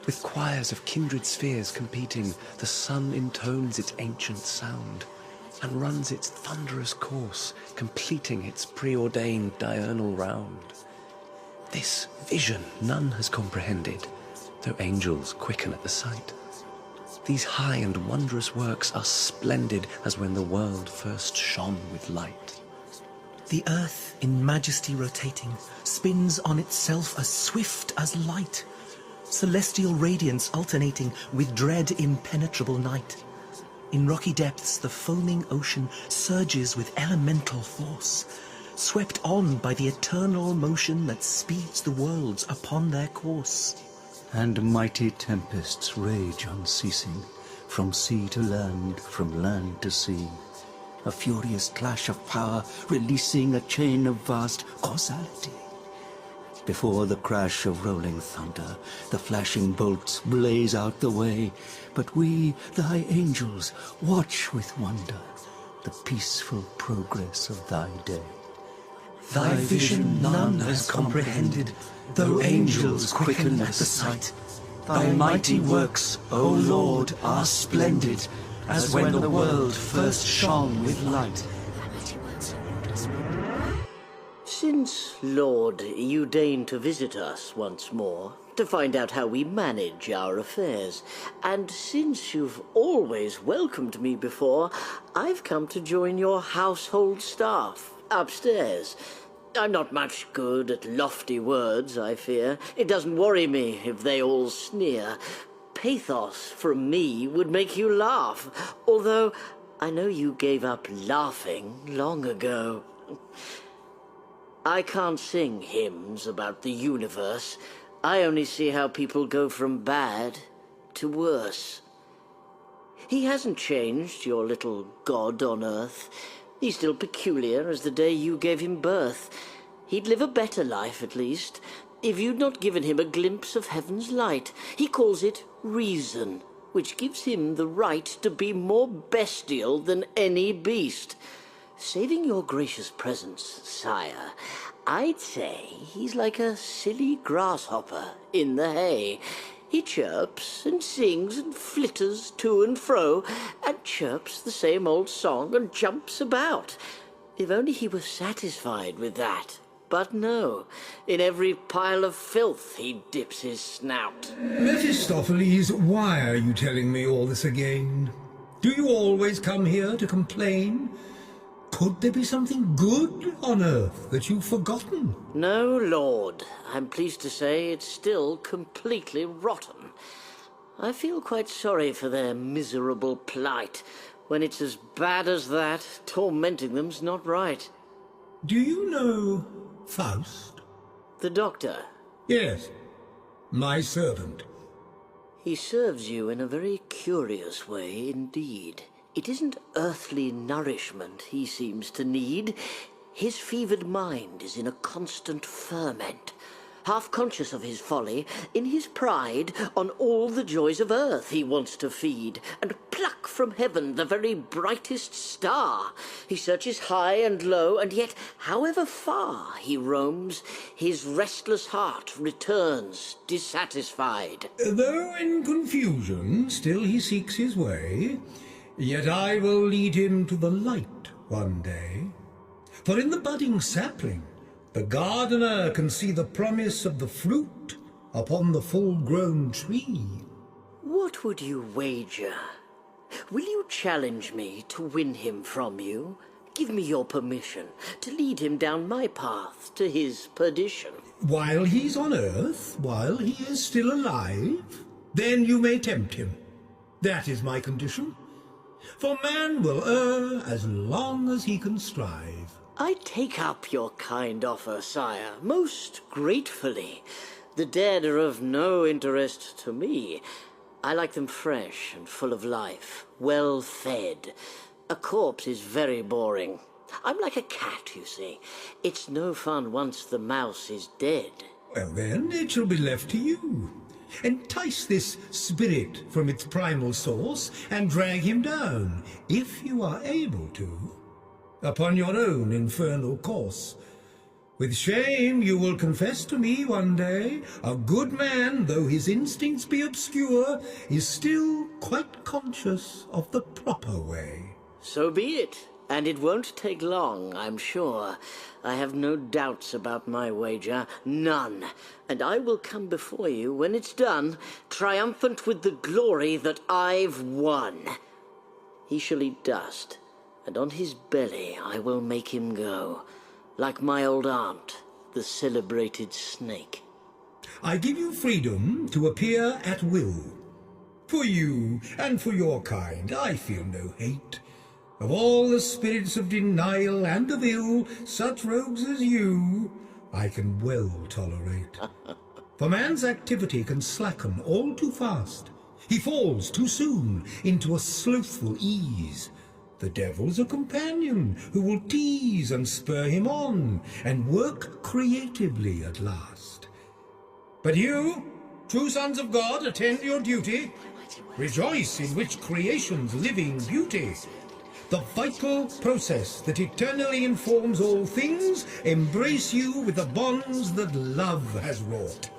With choirs of kindred spheres competing, the sun intones its ancient sound and runs its thunderous course, completing its preordained diurnal round. This vision none has comprehended, though angels quicken at the sight. These high and wondrous works are splendid as when the world first shone with light. The earth, in majesty rotating, spins on itself as swift as light, celestial radiance alternating with dread impenetrable night. In rocky depths the foaming ocean surges with elemental force, swept on by the eternal motion that speeds the worlds upon their course. And mighty tempests rage unceasing, from sea to land, from land to sea. A furious clash of power, releasing a chain of vast causality. Before the crash of rolling thunder, the flashing bolts blaze out the way, but we, thy angels, watch with wonder the peaceful progress of thy day. Thy vision none has comprehended, though angels quicken at the sight. Thy mighty works, O Lord, are splendid, as when the world first shone with light. Since, Lord, you deign to visit us once more, to find out how we manage our affairs, and since you've always welcomed me before, I've come to join your household staff upstairs. I'm not much good at lofty words, I fear. It doesn't worry me if they all sneer. Pathos from me would make you laugh, although I know you gave up laughing long ago. I can't sing hymns about the universe. I only see how people go from bad to worse. He hasn't changed, your little god on earth. He's still peculiar as the day you gave him birth. He'd live a better life, at least, if you'd not given him a glimpse of heaven's light. He calls it reason, which gives him the right to be more bestial than any beast. Saving your gracious presence, sire, I'd say he's like a silly grasshopper in the hay. He chirps and sings and flitters to and fro, and chirps the same old song and jumps about. If only he were satisfied with that. But no, in every pile of filth he dips his snout. Mephistopheles, why are you telling me all this again? Do you always come here to complain? Could there be something good on earth that you've forgotten? No, Lord. I'm pleased to say it's still completely rotten. I feel quite sorry for their miserable plight. When it's as bad as that, tormenting them's not right. Do you know Faust? The doctor? Yes, my servant. He serves you in a very curious way indeed. It isn't earthly nourishment he seems to need. His fevered mind is in a constant ferment. Half conscious of his folly, in his pride, on all the joys of earth he wants to feed, and pluck from heaven the very brightest star. He searches high and low, and yet, however far he roams, his restless heart returns dissatisfied. Though in confusion, still he seeks his way, yet I will lead him to the light one day. For in the budding sapling, the gardener can see the promise of the fruit upon the full-grown tree. What would you wager? Will you challenge me to win him from you? Give me your permission to lead him down my path to his perdition. While he's on earth, while he is still alive, then you may tempt him. That is my condition. For man will err as long as he can strive. I take up your kind offer, sire, most gratefully. The dead are of no interest to me. I like them fresh and full of life, well fed. A corpse is very boring. I'm like a cat, you see. It's no fun once the mouse is dead. Well then, it shall be left to you. Entice this spirit from its primal source and drag him down, if you are able to, upon your own infernal course. With shame you will confess to me one day, a good man, though his instincts be obscure, is still quite conscious of the proper way. So be it, and it won't take long, I'm sure. I have no doubts about my wager, none, and I will come before you when it's done, triumphant with the glory that I've won. He shall eat dust, and on his belly I will make him go, like my old aunt, the celebrated snake. I give you freedom to appear at will. For you and for your kind I feel no hate. Of all the spirits of denial and of ill, such rogues as you I can well tolerate. For man's activity can slacken all too fast. He falls too soon into a slothful ease. The devil's a companion who will tease and spur him on, and work creatively at last. But you, true sons of God, attend your duty. Rejoice in which creation's living beauty. The vital process that eternally informs all things, embrace you with the bonds that love has wrought.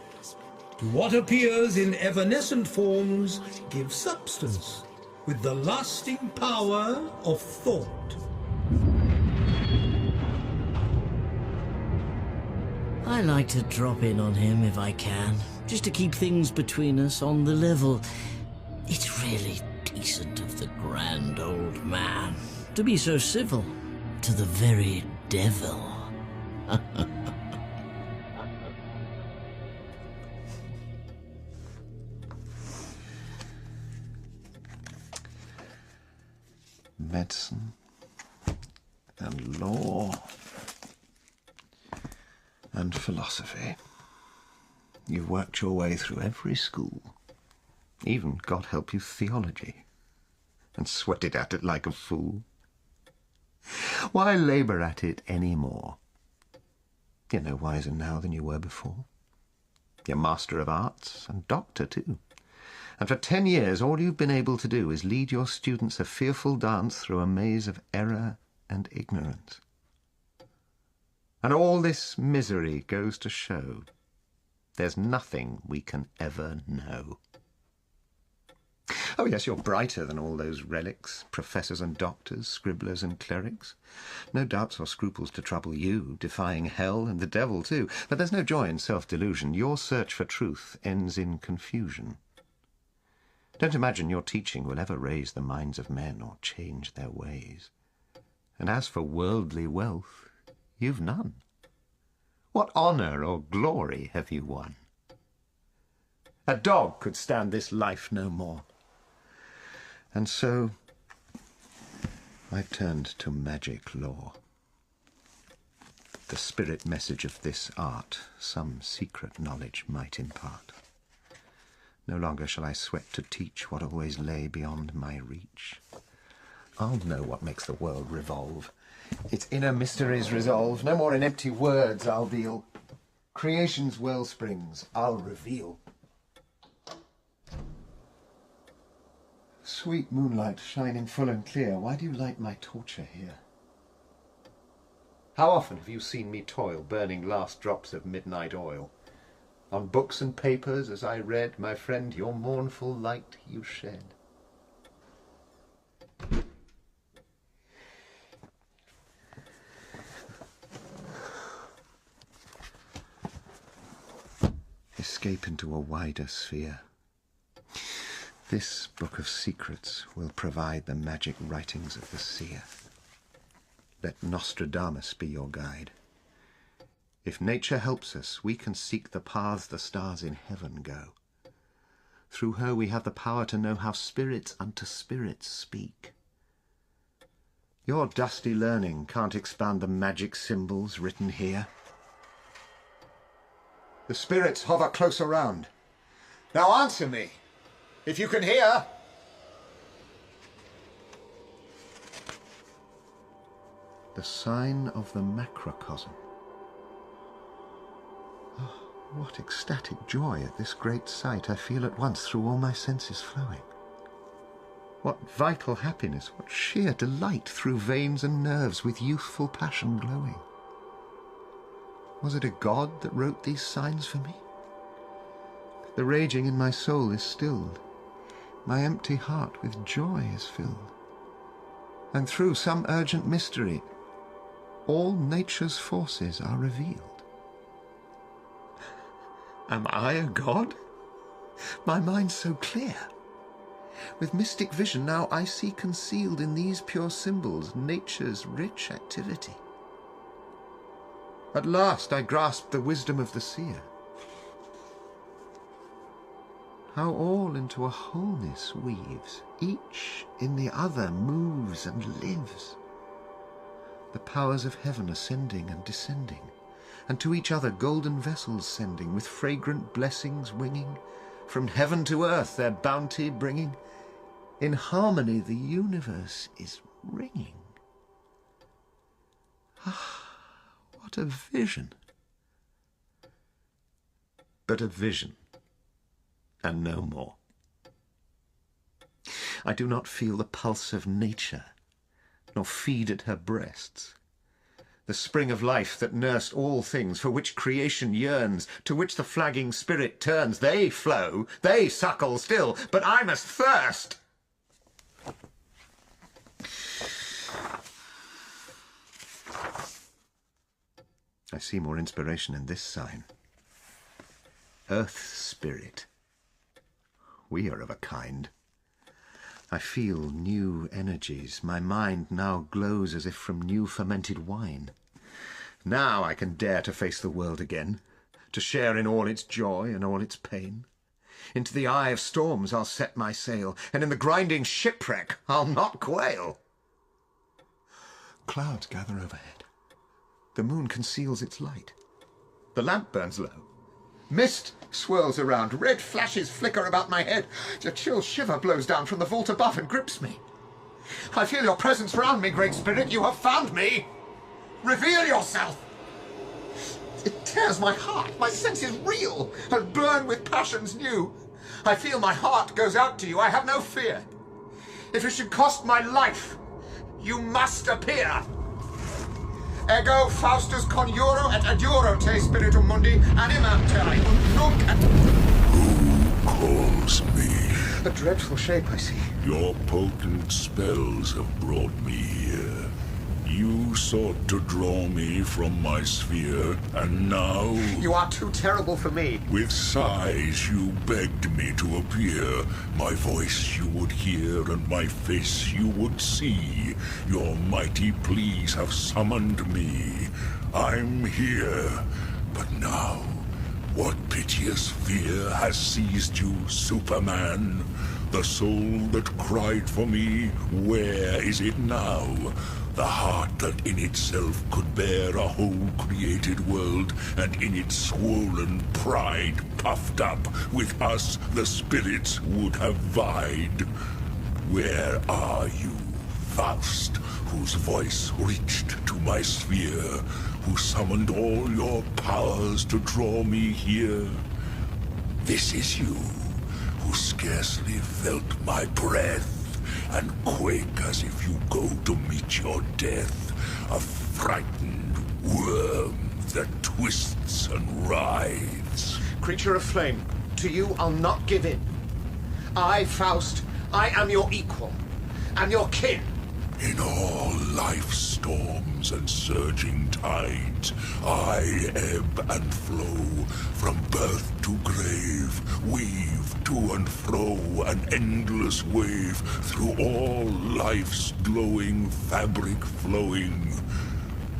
To what appears in evanescent forms, give substance with the lasting power of thought. I like to drop in on him if I can, just to keep things between us on the level. It's really decent of the grand old man to be so civil to the very devil. Medicine and law and philosophy. You've worked your way through every school, even, God help you, theology, and sweated at it like a fool. Why labour at it any more? You're no wiser now than you were before. You're Master of Arts and Doctor too. And for 10 years all you've been able to do is lead your students a fearful dance through a maze of error and ignorance. And all this misery goes to show there's nothing we can ever know. Oh yes, you're brighter than all those relics, professors and doctors, scribblers and clerics. No doubts or scruples to trouble you, defying hell and the devil too. But there's no joy in self-delusion. Your search for truth ends in confusion. Don't imagine your teaching will ever raise the minds of men or change their ways. And as for worldly wealth, you've none. What honour or glory have you won? A dog could stand this life no more. And so I turned to magic lore. The spirit message of this art some secret knowledge might impart. No longer shall I sweat to teach what always lay beyond my reach. I'll know what makes the world revolve. Its inner mysteries resolve. No more in empty words I'll deal. Creation's wellsprings I'll reveal. Sweet moonlight, shining full and clear, why do you light my torture here? How often have you seen me toil, burning last drops of midnight oil? On books and papers, as I read, my friend, your mournful light you shed. Escape into a wider sphere. This book of secrets will provide the magic writings of the seer. Let Nostradamus be your guide. If nature helps us, we can seek the paths the stars in heaven go. Through her we have the power to know how spirits unto spirits speak. Your dusty learning can't expound the magic symbols written here. The spirits hover close around. Now answer me, if you can hear. The sign of the macrocosm. Oh, what ecstatic joy at this great sight I feel at once through all my senses flowing. What vital happiness, what sheer delight through veins and nerves with youthful passion glowing. Was it a god that wrote these signs for me? The raging in my soul is stilled. My empty heart with joy is filled. And through some urgent mystery, all nature's forces are revealed. Am I a god? My mind's so clear. With mystic vision now I see concealed in these pure symbols nature's rich activity. At last I grasped the wisdom of the seer. How all into a wholeness weaves, each in the other moves and lives. The powers of heaven ascending and descending, and to each other golden vessels sending, with fragrant blessings winging, from heaven to earth their bounty bringing. In harmony the universe is ringing. Ah, what a vision! But a vision, and no more. I do not feel the pulse of nature, nor feed at her breasts. The spring of life that nursed all things, for which creation yearns, to which the flagging spirit turns, they flow, they suckle still, but I must thirst. I see more inspiration in this sign. Earth's spirit. We are of a kind. I feel new energies. My mind now glows as if from new fermented wine. Now I can dare to face the world again, to share in all its joy and all its pain. Into the eye of storms I'll set my sail, and in the grinding shipwreck I'll not quail. Clouds gather overhead. The moon conceals its light. The lamp burns low. Mist swirls around. Red flashes flicker about my head. A chill shiver blows down from the vault above and grips me. I feel your presence round me, Great Spirit. You have found me. Reveal yourself. It tears my heart. My senses reel and burn with passions new. I feel my heart goes out to you. I have no fear. If it should cost my life, you must appear. Ego Faustus conjuro et adjuro te spiritum mundi animam terrae nunc et... Who calls me? A dreadful shape I see. Your potent spells have brought me here. You sought to draw me from my sphere, and now... You are too terrible for me. With sighs you begged me to appear. My voice you would hear, and my face you would see. Your mighty pleas have summoned me. I'm here. But now, what piteous fear has seized you, Superman? The soul that cried for me, where is it now? The heart that in itself could bear a whole created world, and in its swollen pride puffed up, with us the spirits would have vied. Where are you, Faust, whose voice reached to my sphere, who summoned all your powers to draw me here? This is you, who scarcely felt my breath, and quake as if you go to meet your death, a frightened worm that twists and writhes. Creature of flame, to you I'll not give in. I, Faust, I am your equal, and your kin. In all life's storms and surging tides, I ebb and flow, from birth to grave, weave to and fro an endless wave, through all life's glowing fabric flowing,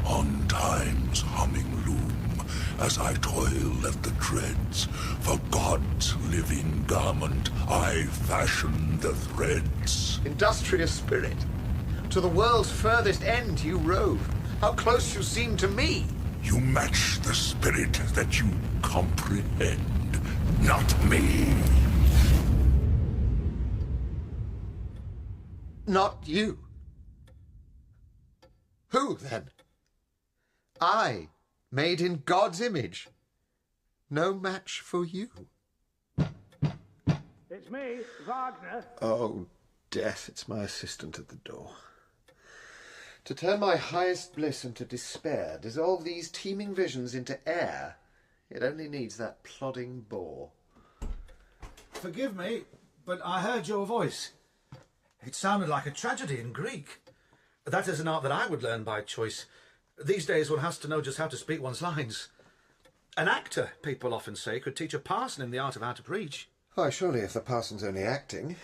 on time's humming loom, as I toil at the treads, for God's living garment I fashion the threads. Industrious spirit, to the world's furthest end you rove. How close you seem to me. You match the spirit that you comprehend, not me. Not you. Who, then? I, made in God's image. No match for you. It's me, Wagner. Oh, death, it's my assistant at the door. To turn my highest bliss into despair, dissolve these teeming visions into air, it only needs that plodding bore. Forgive me, but I heard your voice. It sounded like a tragedy in Greek. That is an art that I would learn by choice. These days one has to know just how to speak one's lines. An actor, people often say, could teach a parson in the art of how to preach. Why, surely if the parson's only acting,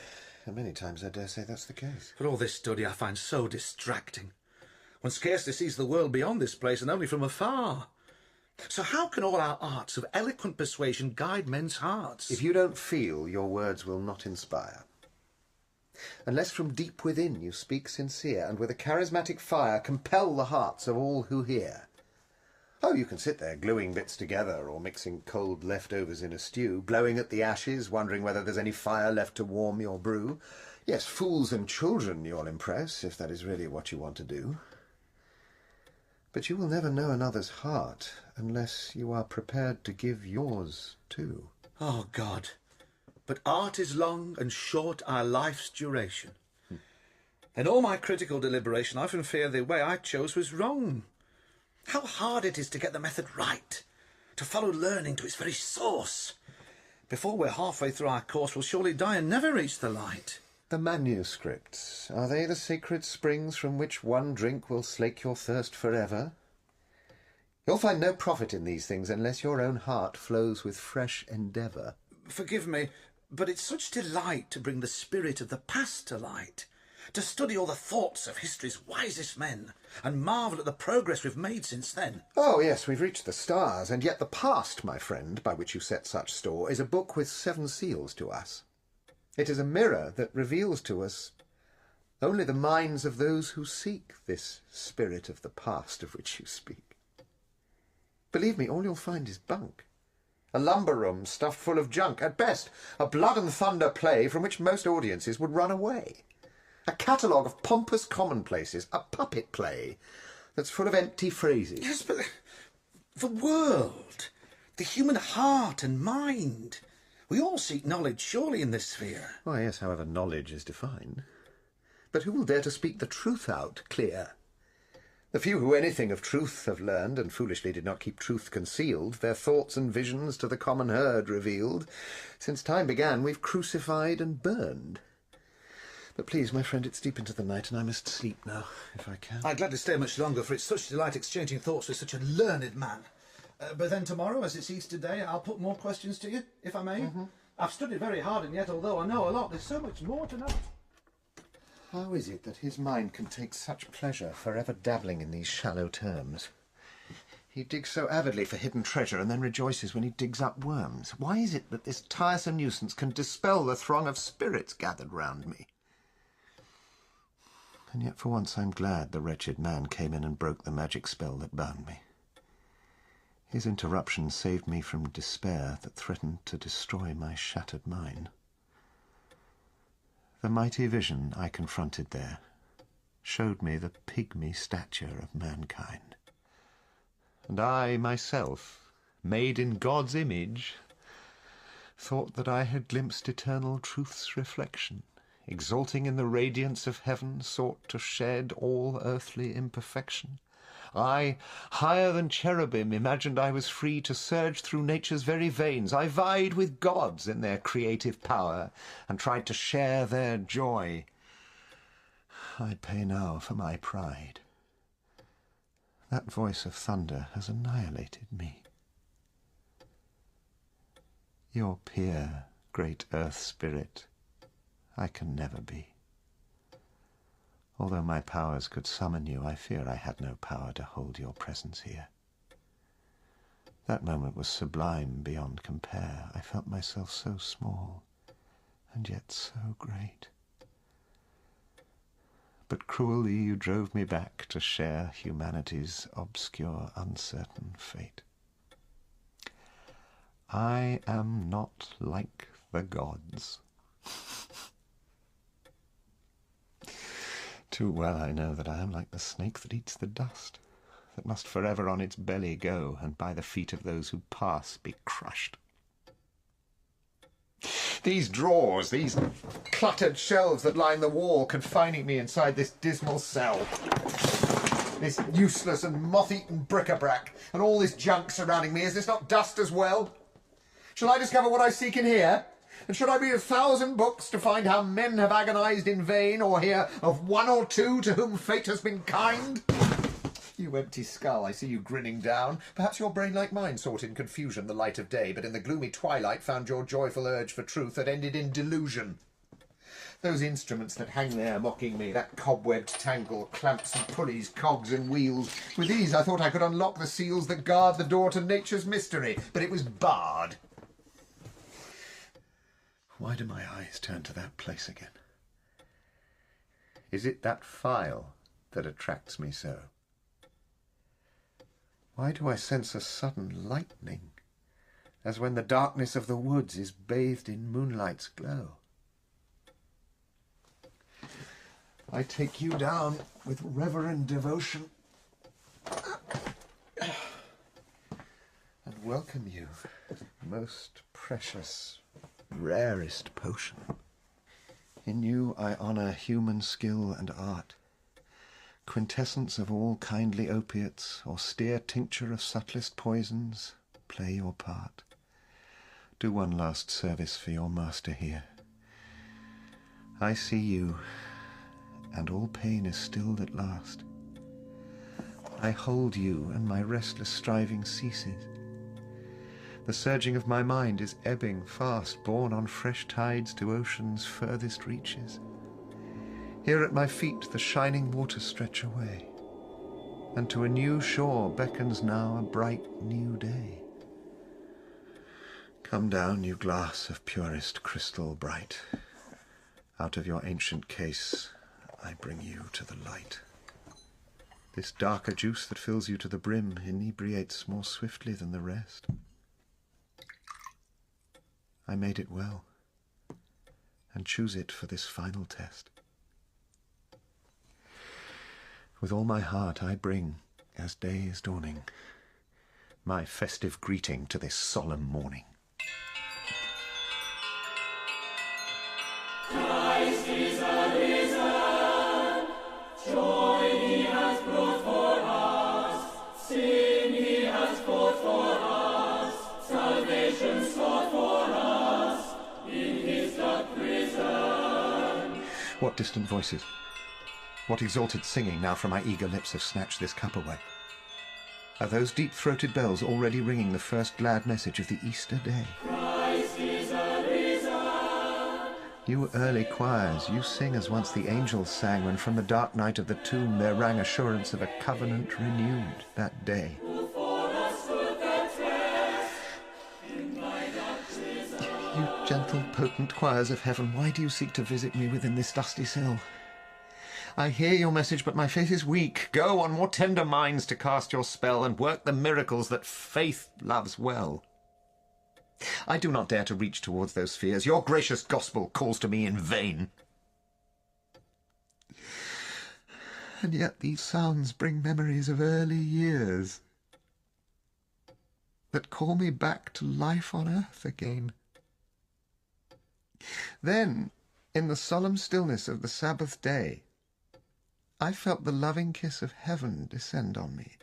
and many times I dare say that's the case. But all this study I find so distracting. One scarcely sees the world beyond this place and only from afar. So how can all our arts of eloquent persuasion guide men's hearts? If you don't feel, your words will not inspire. Unless from deep within you speak sincere, and with a charismatic fire compel the hearts of all who hear. Oh, you can sit there gluing bits together or mixing cold leftovers in a stew, blowing at the ashes, wondering whether there's any fire left to warm your brew. Yes, fools and children you'll impress, if that is really what you want to do. But you will never know another's heart unless you are prepared to give yours too. Oh, God. But art is long and short our life's duration. In all my critical deliberation, I often fear the way I chose was wrong. How hard it is to get the method right, to follow learning to its very source. Before we're halfway through our course, we'll surely die and never reach the light. The manuscripts, are they the sacred springs from which one drink will slake your thirst forever? You'll find no profit in these things unless your own heart flows with fresh endeavour. Forgive me, but it's such delight to bring the spirit of the past to light, to study all the thoughts of history's wisest men, and marvel at the progress we've made since then. Oh, yes, we've reached the stars, and yet the past, my friend, by which you set such store, is a book with 7 seals to us. It is a mirror that reveals to us only the minds of those who seek this spirit of the past of which you speak. Believe me, all you'll find is bunk. A lumber room stuffed full of junk. At best, a blood and thunder play from which most audiences would run away. A catalogue of pompous commonplaces, a puppet play that's full of empty phrases. Yes, but the world, the human heart and mind. We all seek knowledge, surely, in this sphere. Why, yes, however knowledge is defined. But who will dare to speak the truth out clear? The few who anything of truth have learned, and foolishly did not keep truth concealed, their thoughts and visions to the common herd revealed. Since time began, we've crucified and burned. But please, my friend, it's deep into the night, and I must sleep now, if I can. I'd gladly stay much longer, for it's such delight exchanging thoughts with such a learned man. But then tomorrow, as it's Easter Day, I'll put more questions to you, if I may. Mm-hmm. I've studied very hard, and yet, although I know a lot, there's so much more to know. How is it that his mind can take such pleasure forever dabbling in these shallow terms? He digs so avidly for hidden treasure and then rejoices when he digs up worms. Why is it that this tiresome nuisance can dispel the throng of spirits gathered round me? And yet for once I'm glad the wretched man came in and broke the magic spell that bound me. His interruption saved me from despair that threatened to destroy my shattered mind. The mighty vision I confronted there showed me the pygmy stature of mankind. And I myself, made in God's image, thought that I had glimpsed eternal truth's reflection, exalting in the radiance of heaven, sought to shed all earthly imperfection. I, higher than cherubim, imagined I was free to surge through nature's very veins. I vied with gods in their creative power, and tried to share their joy. I pay now for my pride. That voice of thunder has annihilated me. Your peer, great earth spirit, I can never be. Although my powers could summon you, I fear I had no power to hold your presence here. That moment was sublime beyond compare. I felt myself so small, and yet so great. But cruelly you drove me back to share humanity's obscure, uncertain fate. I am not like the gods. Too well I know that I am like the snake that eats the dust, that must forever on its belly go, and by the feet of those who pass be crushed. These drawers, these cluttered shelves that line the wall, confining me inside this dismal cell. This useless and moth-eaten bric-a-brac and all this junk surrounding me, is this not dust as well? Shall I discover what I seek in here? And should I read 1,000 books to find how men have agonized in vain, or hear of one or two to whom fate has been kind? You empty skull, I see you grinning down. Perhaps your brain, like mine, sought in confusion the light of day, but in the gloomy twilight found your joyful urge for truth that ended in delusion. Those instruments that hang there mocking me, that cobwebbed tangle, clamps and pulleys, cogs and wheels, with these I thought I could unlock the seals that guard the door to nature's mystery, but it was barred. Why do my eyes turn to that place again? Is it that file that attracts me so? Why do I sense a sudden lightning, as when the darkness of the woods is bathed in moonlight's glow? I take you down with reverend devotion and welcome you, most precious, rarest potion. In you I honour human skill and art, quintessence of all kindly opiates, austere tincture of subtlest poisons, play your part. Do one last service for your master here. I see you, and all pain is stilled at last. I hold you, and my restless striving ceases. The surging of my mind is ebbing fast, borne on fresh tides to ocean's furthest reaches. Here at my feet the shining waters stretch away, and to a new shore beckons now a bright new day. Come down, you glass of purest crystal bright. Out of your ancient case I bring you to the light. This darker juice that fills you to the brim inebriates more swiftly than the rest. I made it well, and choose it for this final test. With all my heart I bring, as day is dawning, my festive greeting to this solemn morning. Christ is arisen, joy he has brought for us, sin he has brought for us, salvation sought for us, in his dark prison. What distant voices, what exalted singing now from my eager lips have snatched this cup away? Are those deep-throated bells already ringing the first glad message of the Easter day? Christ is arisen. You early choirs, you sing as once the angels sang when from the dark night of the tomb there rang assurance of a covenant renewed that day. Who for us stood the test in my dark prison. You gentle, potent choirs of heaven, why do you seek to visit me within this dusty cell? I hear your message, but my faith is weak. Go on more tender minds to cast your spell and work the miracles that faith loves well. I do not dare to reach towards those spheres. Your gracious gospel calls to me in vain. And yet these sounds bring memories of early years that call me back to life on earth again. Then, in the solemn stillness of the Sabbath day, I felt the loving kiss of heaven descend on me.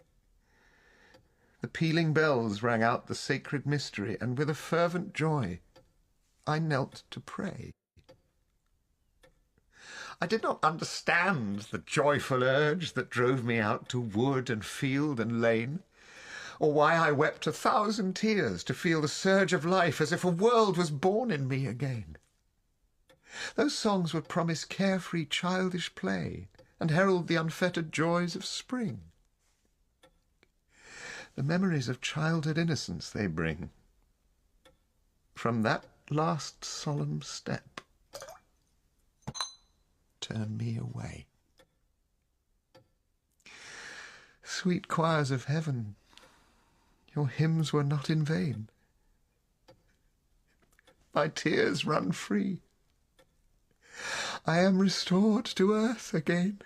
The pealing bells rang out the sacred mystery, and with a fervent joy I knelt to pray. I did not understand the joyful urge that drove me out to wood and field and lane, or why I wept 1,000 tears to feel the surge of life as if a world was born in me again. Those songs would promise carefree childish play and herald the unfettered joys of spring. The memories of childhood innocence they bring. From that last solemn step, turn me away. Sweet choirs of heaven, your hymns were not in vain. My tears run free. I am restored to earth again.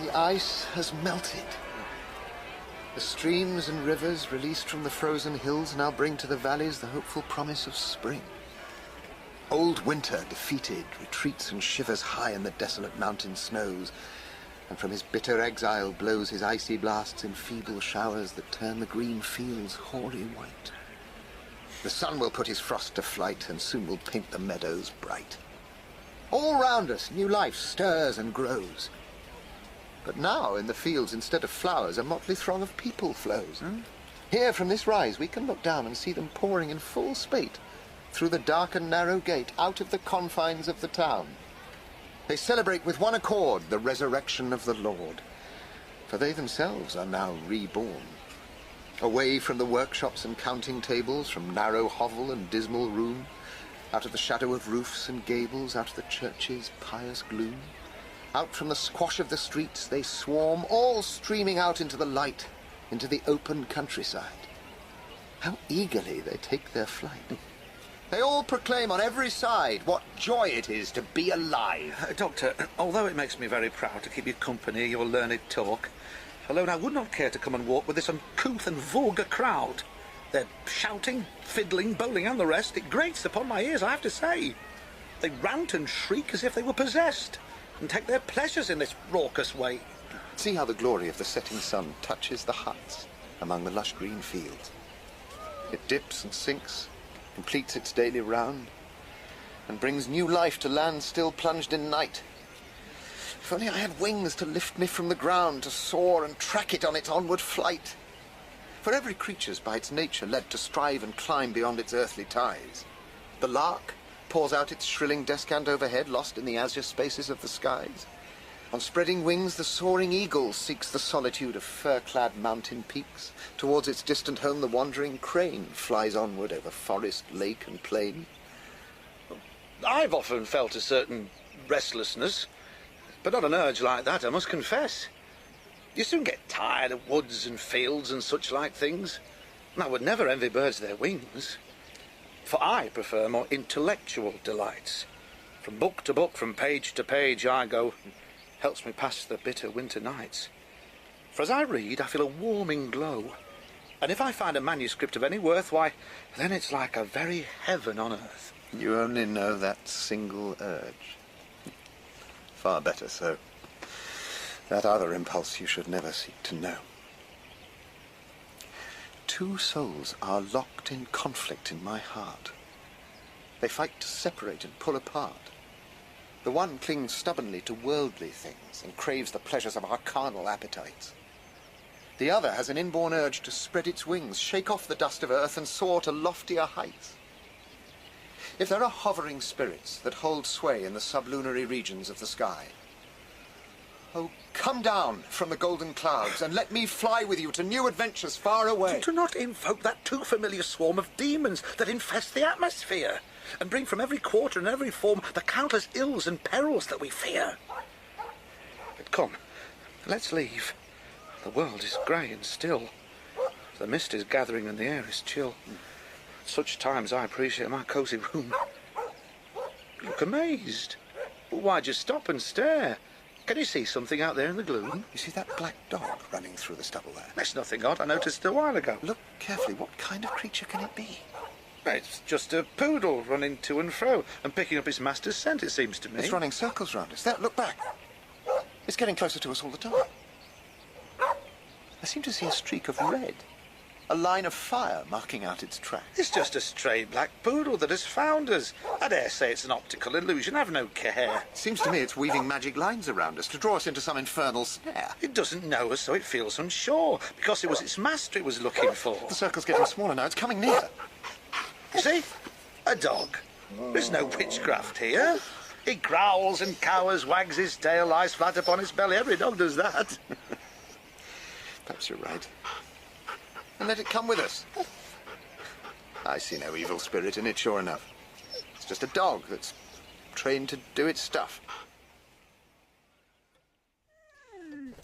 The ice has melted. The streams and rivers released from the frozen hills now bring to the valleys the hopeful promise of spring. Old winter, defeated, retreats and shivers high in the desolate mountain snows, and from his bitter exile blows his icy blasts in feeble showers that turn the green fields hoary white. The sun will put his frost to flight, and soon will paint the meadows bright. All round us new life stirs and grows. But now in the fields, instead of flowers, a motley throng of people flows. Here from this rise we can look down and see them pouring in full spate through the dark and narrow gate out of the confines of the town. They celebrate with one accord the resurrection of the Lord, for they themselves are now reborn. Away from the workshops and counting tables, from narrow hovel and dismal room, out of the shadow of roofs and gables, out of the church's pious gloom, out from the squash of the streets they swarm, all streaming out into the light, into the open countryside. How eagerly they take their flight. They all proclaim on every side what joy it is to be alive. Doctor, although it makes me very proud to keep you company, your learned talk, alone I would not care to come and walk with this uncouth and vulgar crowd. They're shouting, fiddling, bowling, and the rest. It grates upon my ears, I have to say. They rant and shriek as if they were possessed, and take their pleasures in this raucous way. See how the glory of the setting sun touches the huts among the lush green fields. It dips and sinks, completes its daily round, and brings new life to land still plunged in night. If only I had wings to lift me from the ground, to soar and track it on its onward flight. For every creature's by its nature led to strive and climb beyond its earthly ties. The lark pours out its shrilling descant overhead, lost in the azure spaces of the skies. On spreading wings the soaring eagle seeks the solitude of fir-clad mountain peaks. Towards its distant home the wandering crane flies onward over forest, lake and plain. I've often felt a certain restlessness, but not an urge like that, I must confess. You soon get tired of woods and fields and such like things, and I would never envy birds their wings. For I prefer more intellectual delights. From book to book, from page to page I go, and helps me pass the bitter winter nights. For as I read, I feel a warming glow, and if I find a manuscript of any worth, why, then it's like a very heaven on earth. You only know that single urge. Far better so. That other impulse you should never seek to know. Two souls are locked in conflict in my heart. They fight to separate and pull apart. The one clings stubbornly to worldly things and craves the pleasures of our carnal appetites. The other has an inborn urge to spread its wings, shake off the dust of earth and soar to loftier heights. If there are hovering spirits that hold sway in the sublunary regions of the sky, oh, come down from the golden clouds and let me fly with you to new adventures far away. Do not invoke that too familiar swarm of demons that infest the atmosphere, and bring from every quarter and every form the countless ills and perils that we fear. But come, let's leave. The world is grey and still. The mist is gathering and the air is chill. At such times I appreciate my cosy room. You look amazed. Why just stop and stare? Can you see something out there in the gloom? You see that black dog running through the stubble there? That's nothing odd. I noticed it a while ago. Look carefully. What kind of creature can it be? It's just a poodle running to and fro and picking up his master's scent, it seems to me. It's running circles round us. There, look back. It's getting closer to us all the time. I seem to see a streak of red. A line of fire marking out its track. It's just a stray black poodle that has found us. I dare say it's an optical illusion. Have no care. Seems to me it's weaving magic lines around us to draw us into some infernal snare. It doesn't know us, so it feels unsure, because it was its master it was looking for. The circle's getting smaller now. It's coming nearer. You see? A dog. There's no witchcraft here. He growls and cowers, wags his tail, lies flat upon his belly. Every dog does that. Perhaps you're right. And let it come with us. I see no evil spirit in it, sure enough. It's just a dog that's trained to do its stuff.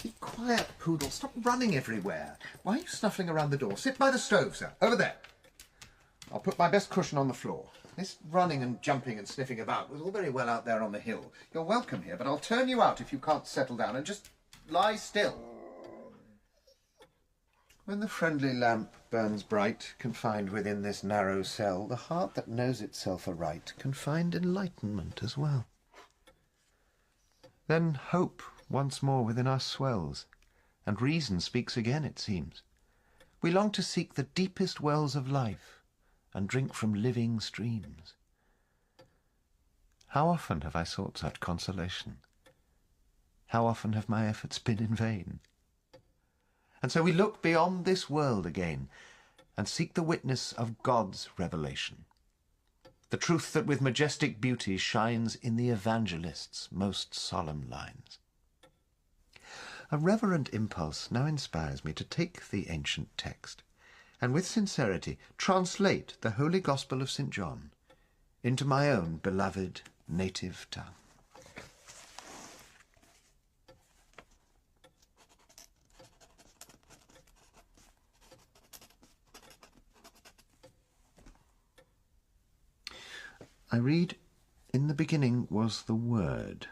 Be quiet, Poodle. Stop running everywhere. Why are you snuffling around the door? Sit by the stove, sir. Over there. I'll put my best cushion on the floor. This running and jumping and sniffing about was all very well out there on the hill. You're welcome here, but I'll turn you out if you can't settle down and just lie still. When the friendly lamp burns bright, confined within this narrow cell. The heart that knows itself aright can find enlightenment as well. Then hope once more within us swells, and reason speaks again, it seems. We long to seek the deepest wells of life, and drink from living streams. How often have I sought such consolation? How often have my efforts been in vain? And so we look beyond this world again, and seek the witness of God's revelation, the truth that with majestic beauty shines in the evangelist's most solemn lines. A reverent impulse now inspires me to take the ancient text, and with sincerity translate the Holy Gospel of St. John into my own beloved native tongue. I read, "In the beginning was the Word."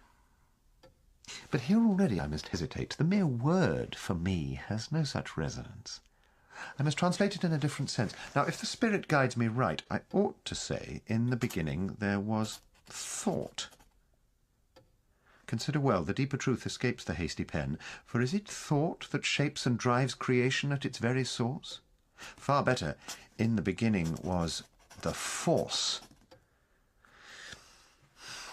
But here already I must hesitate. The mere word, for me, has no such resonance. I must translate it in a different sense. Now, if the Spirit guides me right, I ought to say, "In the beginning there was thought." Consider well, the deeper truth escapes the hasty pen, for is it thought that shapes and drives creation at its very source? Far better, "In the beginning was the force."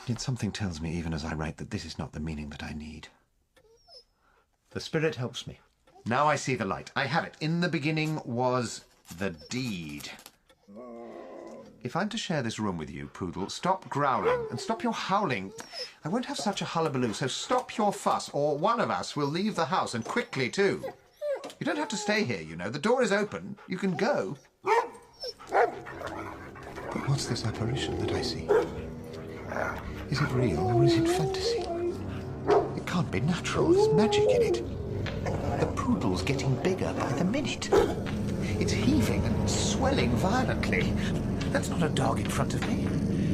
Yet something tells me, even as I write, that this is not the meaning that I need. The Spirit helps me. Now I see the light. I have it. In the beginning was the deed. If I'm to share this room with you, Poodle, stop growling and stop your howling. I won't have such a hullabaloo, so stop your fuss, or one of us will leave the house, and quickly, too. You don't have to stay here, you know. The door is open. You can go. But what's this apparition that I see? Is it real or is it fantasy? It can't be natural. There's magic in it. The poodle's getting bigger by the minute. It's heaving and swelling violently. That's not a dog in front of me.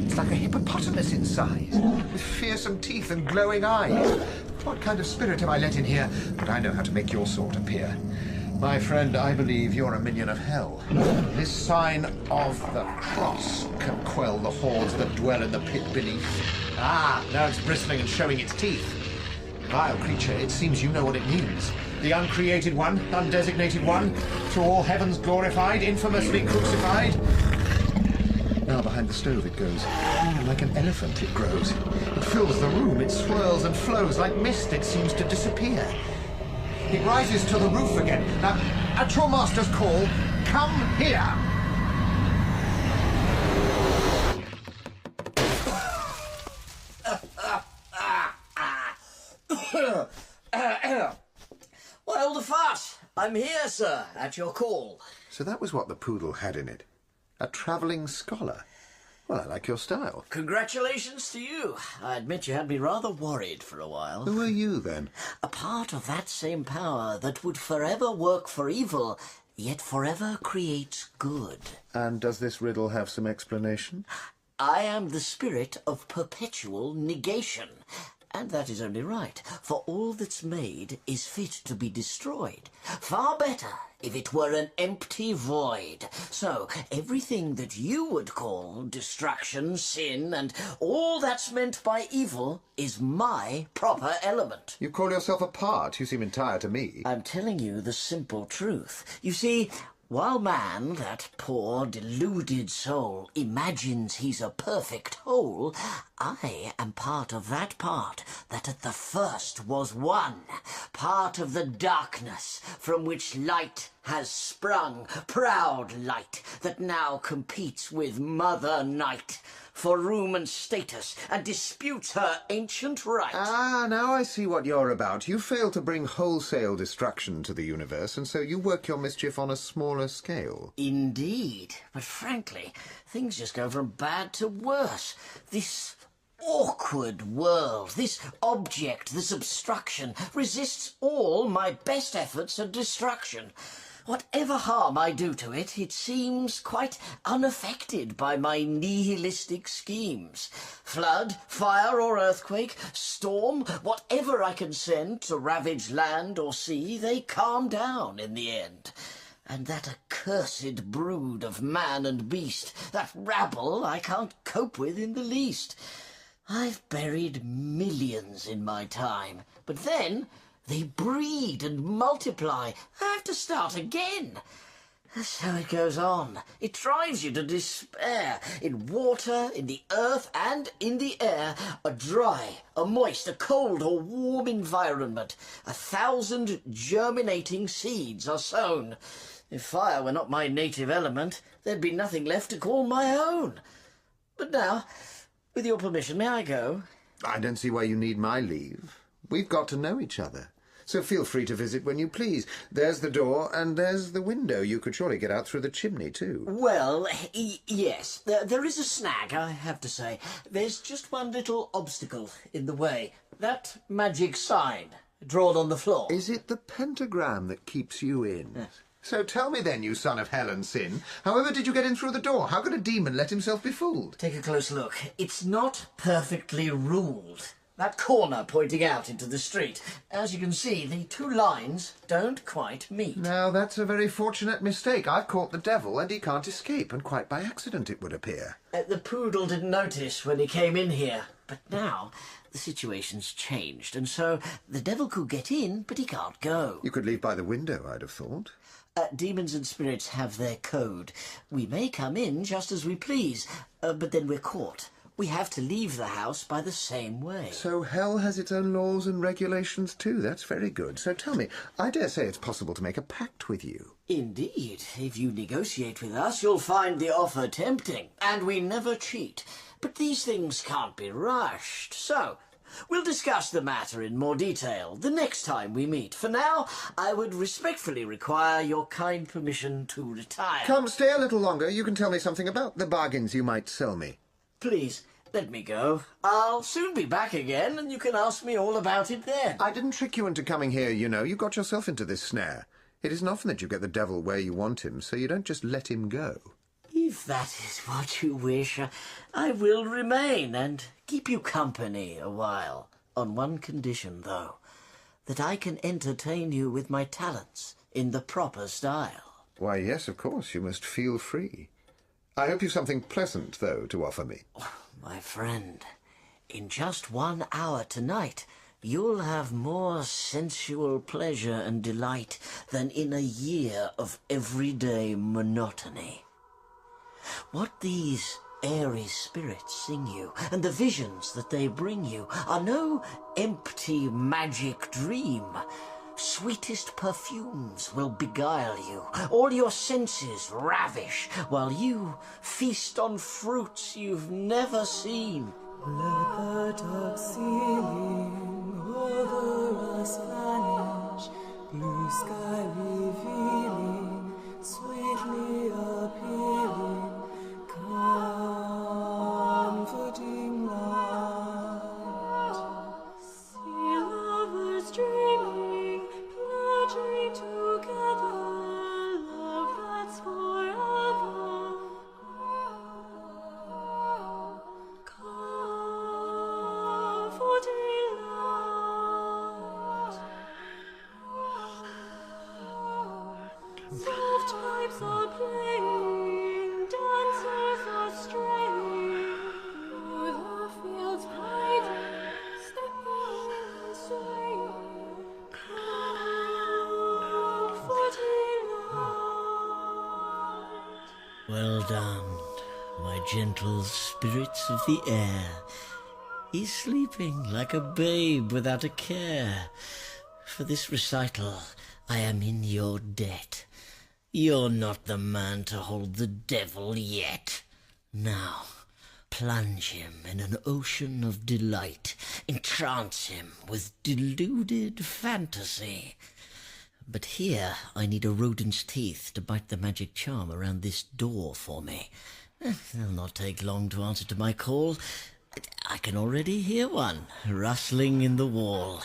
It's like a hippopotamus in size, with fearsome teeth and glowing eyes. What kind of spirit have I let in here? But I know how to make your sort appear. My friend, I believe you're a minion of hell. This sign of the cross can quell the hordes that dwell in the pit beneath. Ah, now it's bristling and showing its teeth. Vile creature, it seems you know what it means. The uncreated one, undesignated one, through all heavens glorified, infamously crucified. Now behind the stove it goes. Like an elephant it grows. It fills the room, it swirls and flows. Like mist it seems to disappear. It rises to the roof again. Now, at your master's call, come here! Well, the fuss. I'm here, sir, at your call. So that was what the poodle had in it. A travelling scholar. Well, I like your style. Congratulations to you. I admit you had me rather worried for a while. Who are you, then? A part of that same power that would forever work for evil, yet forever create good. And does this riddle have some explanation? I am the spirit of perpetual negation. And that is only right, for all that's made is fit to be destroyed. Far better if it were an empty void. So everything that you would call destruction, sin, and all that's meant by evil is my proper element. You call yourself a part. You seem entire to me. I'm telling you the simple truth. You see, while man, that poor, deluded soul, imagines he's a perfect whole, I am part of that part that at the first was one, part of the darkness from which light has sprung, proud light that now competes with Mother Night for room and status, and disputes her ancient right. Ah, now I see what you're about. You fail to bring wholesale destruction to the universe, and so you work your mischief on a smaller scale. Indeed, but frankly, things just go from bad to worse. This awkward world, this object, this obstruction, resists all my best efforts at destruction. Whatever harm I do to it, it seems quite unaffected by my nihilistic schemes. Flood, fire or earthquake, storm, whatever I can send to ravage land or sea, they calm down in the end. And that accursed brood of man and beast, that rabble I can't cope with in the least. I've buried millions in my time, but then they breed and multiply. I have to start again. That's how it goes on. It drives you to despair. In water, in the earth, and in the air, a dry, a moist, a cold or warm environment. 1,000 germinating seeds are sown. If fire were not my native element, there'd be nothing left to call my own. But now, with your permission, may I go? I don't see why you need my leave. We've got to know each other. So feel free to visit when you please. There's the door, and there's the window. You could surely get out through the chimney, too. Well, yes. There is a snag, I have to say. There's just one little obstacle in the way. That magic sign drawn on the floor. Is it the pentagram that keeps you in? Yes. So tell me then, you son of hell and sin, however did you get in through the door? How could a demon let himself be fooled? Take a close look. It's not perfectly ruled. That corner pointing out into the street. As you can see, the two lines don't quite meet. Now, that's a very fortunate mistake. I've caught the devil, and he can't escape, and quite by accident, it would appear. The poodle didn't notice when he came in here. But now, the situation's changed, and so the devil could get in, but he can't go. You could leave by the window, I'd have thought. Demons and spirits have their code. We may come in just as we please, but then we're caught. We have to leave the house by the same way. So hell has its own laws and regulations too. That's very good. So tell me, I dare say it's possible to make a pact with you. Indeed. If you negotiate with us, you'll find the offer tempting. And we never cheat. But these things can't be rushed. So, we'll discuss the matter in more detail the next time we meet. For now, I would respectfully require your kind permission to retire. Come, stay a little longer. You can tell me something about the bargains you might sell me. Please, let me go. I'll soon be back again, and you can ask me all about it then. I didn't trick you into coming here, you know. You got yourself into this snare. It isn't often that you get the devil where you want him, so you don't just let him go. If that is what you wish, I will remain and keep you company a while. On one condition, though, that I can entertain you with my talents in the proper style. Why, yes, of course. You must feel free. I hope you've something pleasant, though, to offer me. My friend, in just 1 hour tonight, you'll have more sensual pleasure and delight than in a year of everyday monotony. What these airy spirits sing you, and the visions that they bring you, are no empty magic dream. Sweetest perfumes will beguile you, all your senses ravish, while you feast on fruits you've never seen. Let the dark ceiling over us vanish, blue sky revealing, sweetly appealing, comforting light. See lovers dreaming, pledging together, love that's forever. Comforting light. Soft pipes are playing, dancers are straying, o'er the fields hiding, stepping and swaying. Comforting light. Well done, my gentle spirits of the air. He's sleeping like a babe without a care. For this recital, I am in your debt. You're not the man to hold the devil yet. Now, plunge him in an ocean of delight. Entrance him with deluded fantasy. But here I need a rodent's teeth to bite the magic charm around this door for me. It'll not take long to answer to my call. I can already hear one rustling in the wall.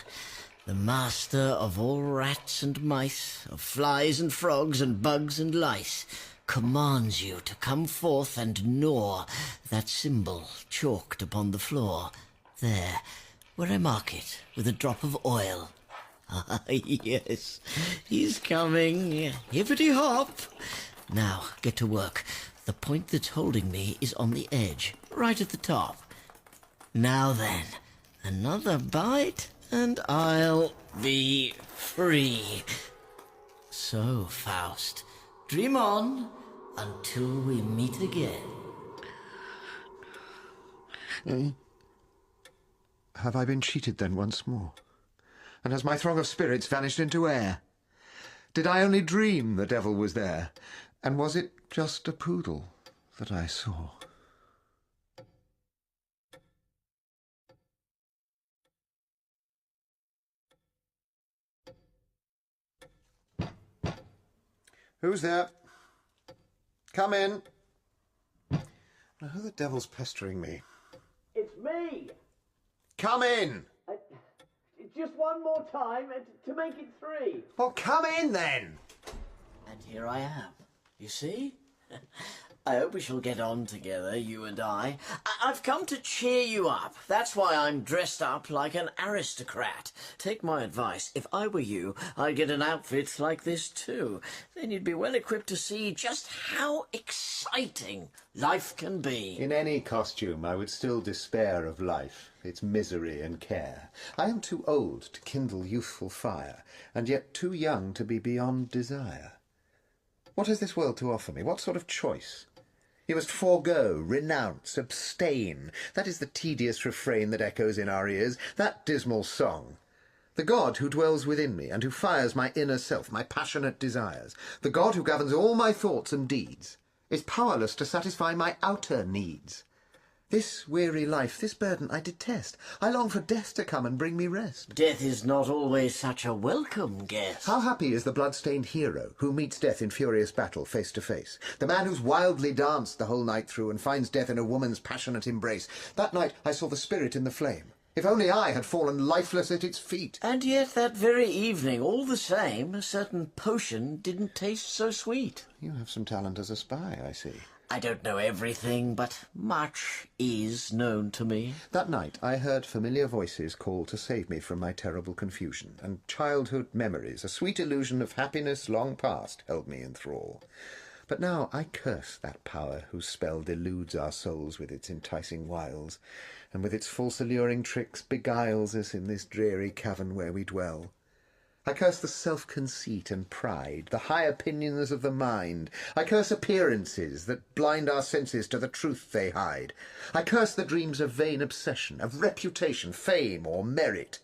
The master of all rats and mice, of flies and frogs and bugs and lice, commands you to come forth and gnaw that symbol chalked upon the floor. There, where I mark it with a drop of oil. Ah, yes, he's coming. Hippity hop. Now, get to work. The point that's holding me is on the edge, right at the top. Now then, another bite, and I'll be free. So, Faust, dream on until we meet again. Have I been cheated then once more? And has my throng of spirits vanished into air? Did I only dream the devil was there? And was it just a poodle that I saw? Who's there? Come in. Now, who the devil's pestering me? It's me! Come in! Just one more time to make it 3. Well, come in then! And here I am. You see? I hope we shall get on together, you and I. I've come to cheer you up. That's why I'm dressed up like an aristocrat. Take my advice. If I were you, I'd get an outfit like this too. Then you'd be well equipped to see just how exciting life can be. In any costume, I would still despair of life, its misery and care. I am too old to kindle youthful fire, and yet too young to be beyond desire. What has this world to offer me? What sort of choice? You must forego, renounce, abstain. That is the tedious refrain that echoes in our ears, that dismal song. The God who dwells within me and who fires my inner self, my passionate desires, the God who governs all my thoughts and deeds, is powerless to satisfy my outer needs. This weary life, this burden I detest. I long for death to come and bring me rest. Death is not always such a welcome guest. How happy is the blood-stained hero who meets death in furious battle face to face. The man who's wildly danced the whole night through and finds death in a woman's passionate embrace. That night I saw the spirit in the flame. If only I had fallen lifeless at its feet. And yet that very evening, all the same, a certain potion didn't taste so sweet. You have some talent as a spy, I see. I don't know everything, but much is known to me. That night I heard familiar voices call to save me from my terrible confusion, and childhood memories, a sweet illusion of happiness long past, held me in thrall. But now I curse that power whose spell deludes our souls with its enticing wiles, and with its false alluring tricks beguiles us in this dreary cavern where we dwell. I curse the self-conceit and pride, the high opinions of the mind. I curse appearances that blind our senses to the truth they hide. I curse the dreams of vain obsession, of reputation, fame, or merit.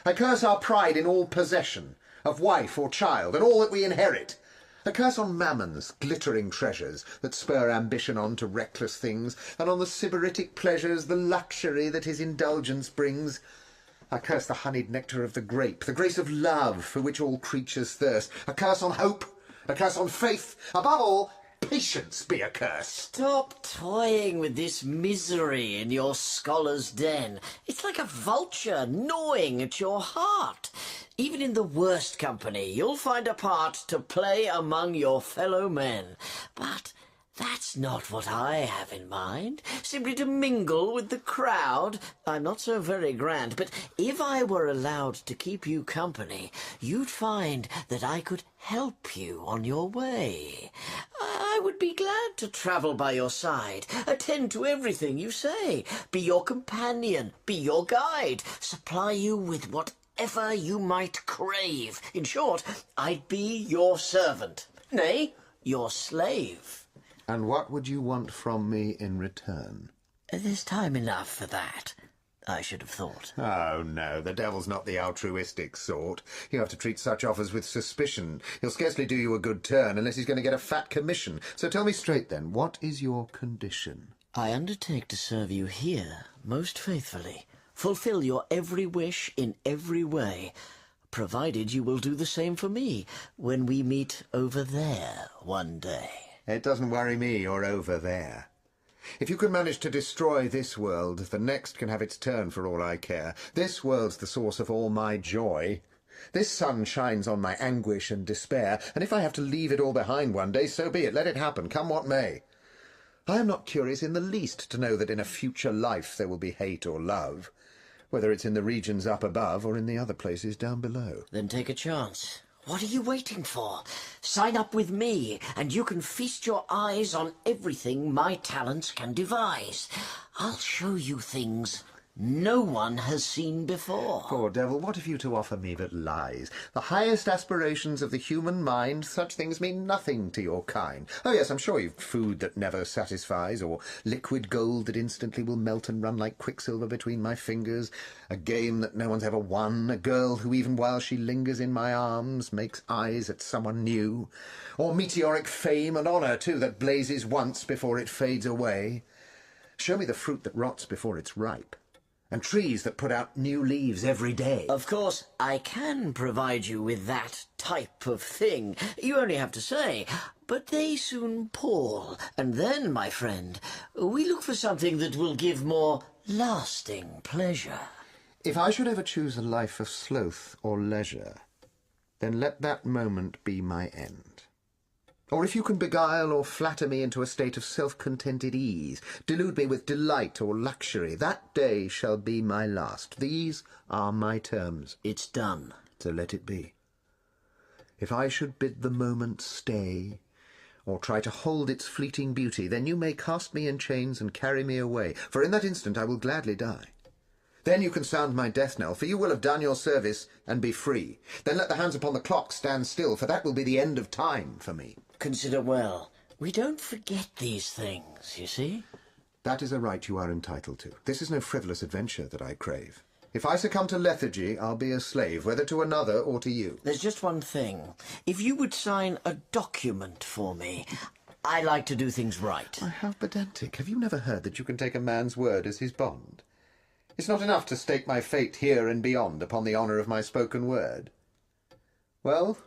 I curse our pride in all possession, of wife or child, and all that we inherit. I curse on mammon's glittering treasures that spur ambition on to reckless things, and on the sybaritic pleasures, the luxury that his indulgence brings. I curse the honeyed nectar of the grape, the grace of love for which all creatures thirst. A curse on hope, a curse on faith. Above all, patience be accursed. Stop toying with this misery in your scholar's den. It's like a vulture gnawing at your heart. Even in the worst company, you'll find a part to play among your fellow men. But that's not what I have in mind. Simply to mingle with the crowd. I'm not so very grand, but if I were allowed to keep you company, you'd find that I could help you on your way. I would be glad to travel by your side, attend to everything you say, be your companion, be your guide, supply you with whatever you might crave. In short, I'd be your servant, nay, your slave. And what would you want from me in return? There's time enough for that, I should have thought. Oh, no, the devil's not the altruistic sort. You have to treat such offers with suspicion. He'll scarcely do you a good turn unless he's going to get a fat commission. So tell me straight then, what is your condition? I undertake to serve you here most faithfully, fulfill your every wish in every way, provided you will do the same for me when we meet over there one day. It doesn't worry me you're over there. If you can manage to destroy this world, the next can have its turn for all I care. This world's the source of all my joy. This sun shines on my anguish and despair, and if I have to leave it all behind one day, so be it. Let it happen, come what may. I am not curious in the least to know that in a future life there will be hate or love. whether it's in the regions up above or in the other places down below. Then take a chance. What are you waiting for? Sign up with me, and you can feast your eyes on everything my talents can devise. I'll show you things no one has seen before. Poor devil, what have you to offer me but lies? The highest aspirations of the human mind, such things mean nothing to your kind. Oh yes, I'm sure you've food that never satisfies, or liquid gold that instantly will melt and run like quicksilver between my fingers, a game that no one's ever won, a girl who even while she lingers in my arms makes eyes at someone new, or meteoric fame and honour too that blazes once before it fades away. Show me the fruit that rots before it's ripe, and trees that put out new leaves every day. Of course, I can provide you with that type of thing. You only have to say. But they soon pall, and then, my friend, we look for something that will give more lasting pleasure. If I should ever choose a life of sloth or leisure, then let that moment be my end. Or if you can beguile or flatter me into a state of self-contented ease, delude me with delight or luxury, that day shall be my last. These are my terms. It's done. So let it be. If I should bid the moment stay, or try to hold its fleeting beauty, then you may cast me in chains and carry me away, for in that instant I will gladly die. Then you can sound my death knell, for you will have done your service and be free. Then let the hands upon the clock stand still, for that will be the end of time for me. Consider well, we don't forget these things, you see? That is a right you are entitled to. This is no frivolous adventure that I crave. If I succumb to lethargy, I'll be a slave, whether to another or to you. There's just one thing. If you would sign a document for me, I like to do things right. How pedantic. Have you never heard that you can take a man's word as his bond? It's not enough to stake my fate here and beyond upon the honour of my spoken word. Well,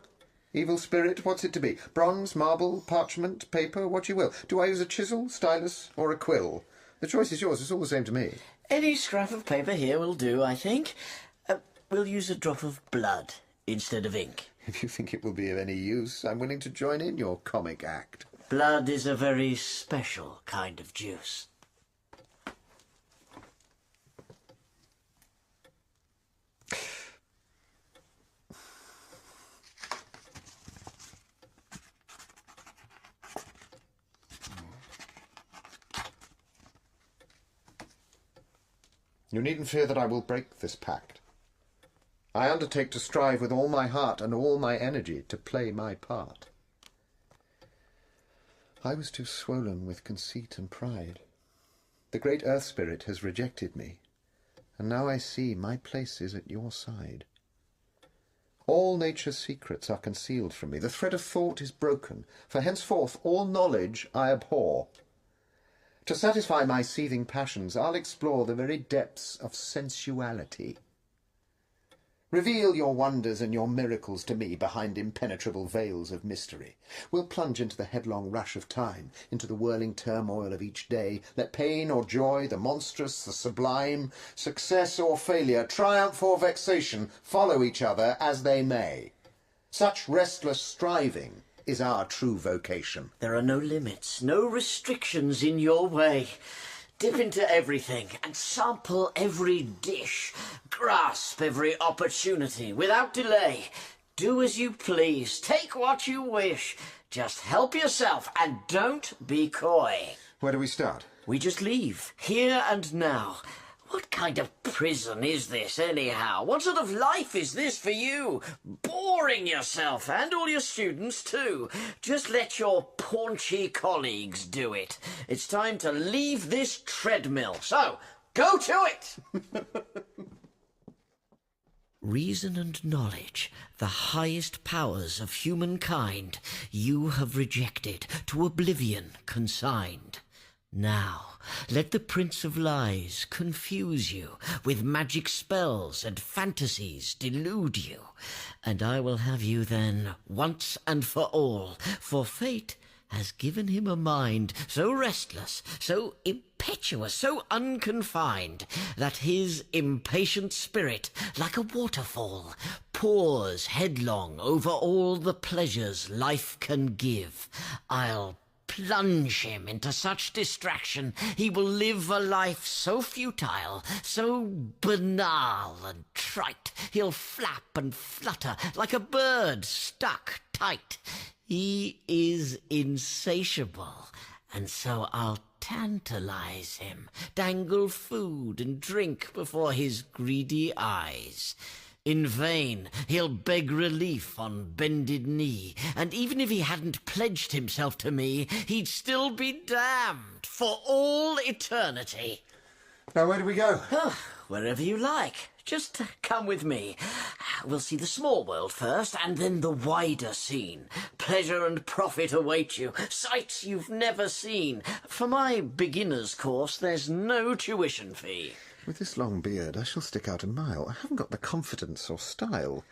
evil spirit, what's it to be? Bronze, marble, parchment, paper, what you will. Do I use a chisel, stylus, or a quill? The choice is yours. It's all the same to me. Any scrap of paper here will do, I think. We'll use a drop of blood instead of ink. If you think it will be of any use, I'm willing to join in your comic act. Blood is a very special kind of juice. You needn't fear that I will break this pact. I undertake to strive with all my heart and all my energy to play my part. I was too swollen with conceit and pride. The great earth spirit has rejected me, and now I see my place is at your side. All nature's secrets are concealed from me. The thread of thought is broken, for henceforth all knowledge I abhor. To satisfy my seething passions, I'll explore the very depths of sensuality. Reveal your wonders and your miracles to me behind impenetrable veils of mystery. We'll plunge into the headlong rush of time, into the whirling turmoil of each day. Let pain or joy, the monstrous, the sublime, success or failure, triumph or vexation, follow each other as they may. Such restless striving is our true vocation. There are no limits, no restrictions in your way. Dip into everything and sample every dish. Grasp every opportunity without delay. Do as you please. Take what you wish. Just help yourself and don't be coy. Where do we start? We just leave, here and now. What kind of prison is this, anyhow? What sort of life is this for you? Boring yourself, and all your students, too. Just let your paunchy colleagues do it. It's time to leave this treadmill, so go to it! Reason and knowledge, the highest powers of humankind, you have rejected, to oblivion consigned. Now, let the Prince of Lies confuse you, with magic spells and fantasies delude you, and I will have you then, once and for all, for fate has given him a mind so restless, so impetuous, so unconfined, that his impatient spirit, like a waterfall, pours headlong over all the pleasures life can give. I'll plunge him into such distraction, he will live a life so futile, so banal and trite. He'll flap and flutter like a bird stuck tight. He is insatiable, and so I'll tantalize him, dangle food and drink before his greedy eyes. In vain he'll beg relief on bended knee, and even if he hadn't pledged himself to me, he'd still be damned for all eternity. Now, where do we go? Oh, wherever you like. Just come with me. We'll see the small world first, and then the wider scene. Pleasure and profit await you, sights you've never seen. For my beginner's course, there's no tuition fee. With this long beard, I shall stick out a mile. I haven't got the confidence or style.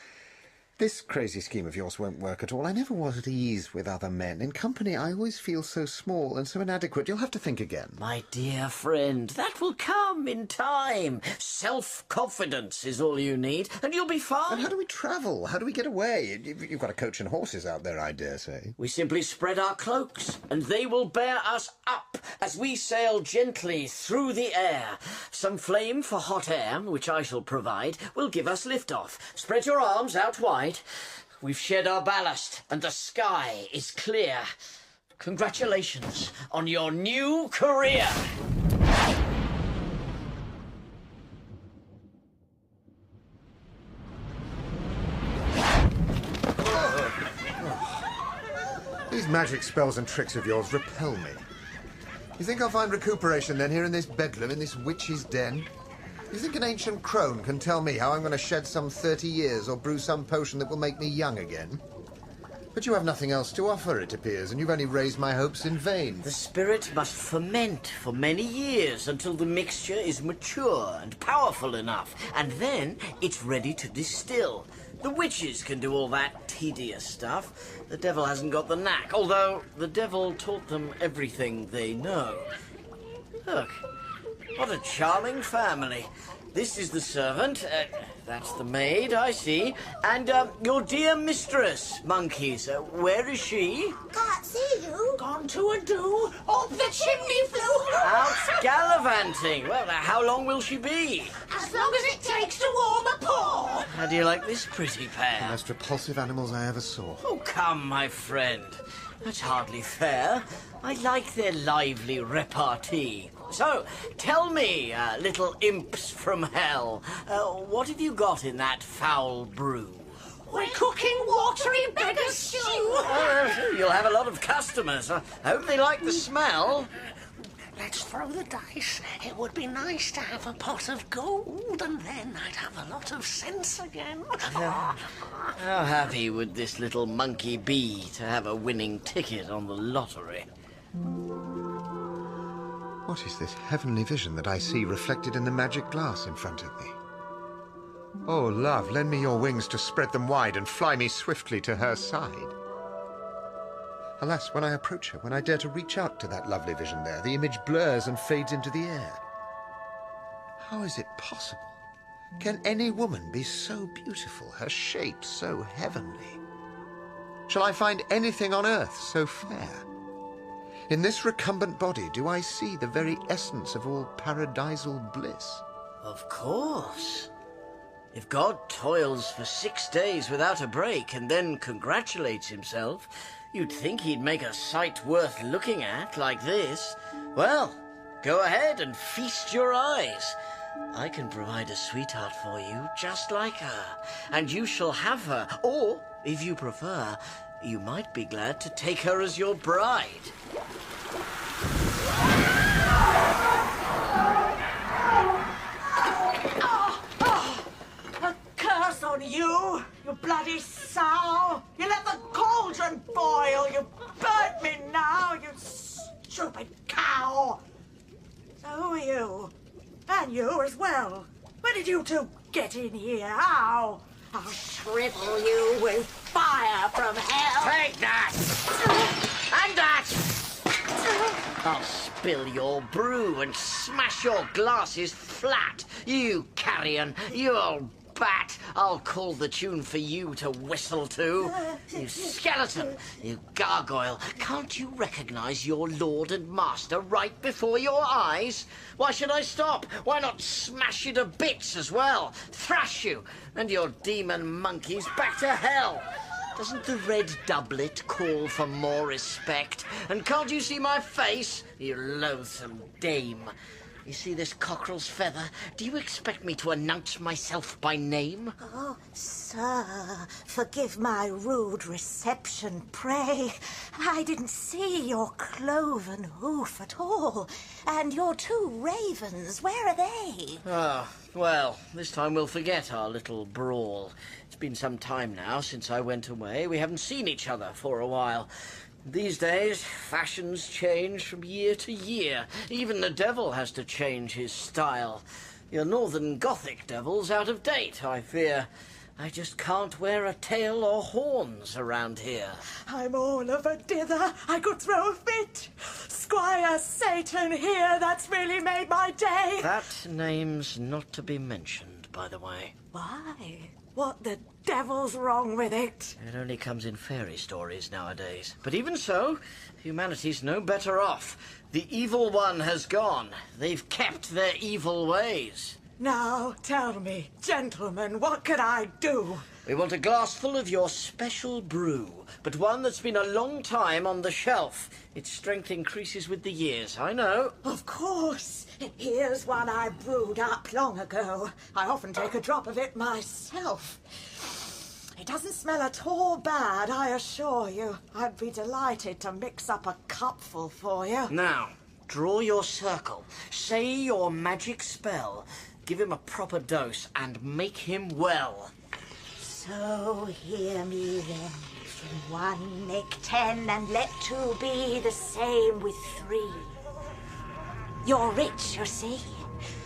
This crazy scheme of yours won't work at all. I never was at ease with other men. In company, I always feel so small and so inadequate. You'll have to think again. My dear friend, that will come in time. Self-confidence is all you need, and you'll be fine. And how do we travel? How do we get away? You've got a coach and horses out there, I dare say. We simply spread our cloaks, and they will bear us up as we sail gently through the air. Some flame for hot air, which I shall provide, will give us lift-off. Spread your arms out wide. We've shed our ballast, and the sky is clear. Congratulations on your new career. These magic spells and tricks of yours repel me. You think I'll find recuperation then here in this bedlam, in this witch's den? You think an ancient crone can tell me how I'm going to shed some 30 years or brew some potion that will make me young again? But you have nothing else to offer, it appears, and you've only raised my hopes in vain. The spirit must ferment for many years until the mixture is mature and powerful enough, and then it's ready to distill. The witches can do all that tedious stuff. The devil hasn't got the knack, although the devil taught them everything they know. Look, what a charming family. This is the servant. That's the maid, I see. And your dear mistress, monkeys. Where is she? Can't see you. Gone to a do, up the chimney flue. Out gallivanting. Well, now, how long will she be? As long as it takes to warm a paw. How do you like this pretty The pair? most repulsive animals I ever saw. Oh, come, my friend. That's hardly fair. I like their lively repartee. So, tell me, little imps from hell, what have you got in that foul brew? We're cooking watery beggar stew. You'll have a lot of customers. I hope they like the smell. Let's throw the dice. It would be nice to have a pot of gold, and then I'd have a lot of sense again. How happy would this little monkey be to have a winning ticket on the lottery? What is this heavenly vision that I see reflected in the magic glass in front of me? Oh, love, lend me your wings to spread them wide and fly me swiftly to her side. Alas, when I approach her, when I dare to reach out to that lovely vision there, the image blurs and fades into the air. How is it possible? Can any woman be so beautiful, her shape so heavenly? Shall I find anything on earth so fair? In this recumbent body do I see the very essence of all paradisal bliss? Of course. If God toils for 6 days without a break and then congratulates himself, you'd think he'd make a sight worth looking at like this. Well, go ahead and feast your eyes. I can provide a sweetheart for you just like her, and you shall have her. Or, if you prefer, you might be glad to take her as your bride. A curse on you, you bloody sow! You let the cauldron boil! You burnt me now, you stupid cow! So who are you? And you as well. Where did you two get in here? How? I'll shrivel you with fire from hell! Take that! And that! I'll spill your brew and smash your glasses flat. You carrion, you old bat. I'll call the tune for you to whistle to. You skeleton, you gargoyle, can't you recognize your lord and master right before your eyes? Why should I stop? Why not smash you to bits as well? Thrash you, and your demon monkeys back to hell. Doesn't the red doublet call for more respect? And can't you see my face, you loathsome dame? You see this cockerel's feather? Do you expect me to announce myself by name? Oh, sir, forgive my rude reception, pray. I didn't see your cloven hoof at all. And your two ravens, where are they? Ah, well, this time we'll forget our little brawl. It's been some time now since I went away. We haven't seen each other for a while. These days, fashions change from year to year. Even the devil has to change his style. Your northern Gothic devil's out of date, I fear. I just can't wear a tail or horns around here. I'm all of a dither. I could throw a fit. Squire Satan here, that's really made my day. That name's not to be mentioned, by the way. Why? What the devil's wrong with it? It only comes in fairy stories nowadays. But even so, humanity's no better off. The evil one has gone. They've kept their evil ways. Now, tell me, gentlemen, what can I do? We want a glass full of your special brew, but one that's been a long time on the shelf. Its strength increases with the years, I know. Of course. Here's one I brewed up long ago. I often take a drop of it myself. It doesn't smell at all bad, I assure you. I'd be delighted to mix up a cupful for you. Now, draw your circle. Say your magic spell. Give him a proper dose and make him well. So hear me then. From 1 make 10, and let 2 be the same with 3. You're rich, you see.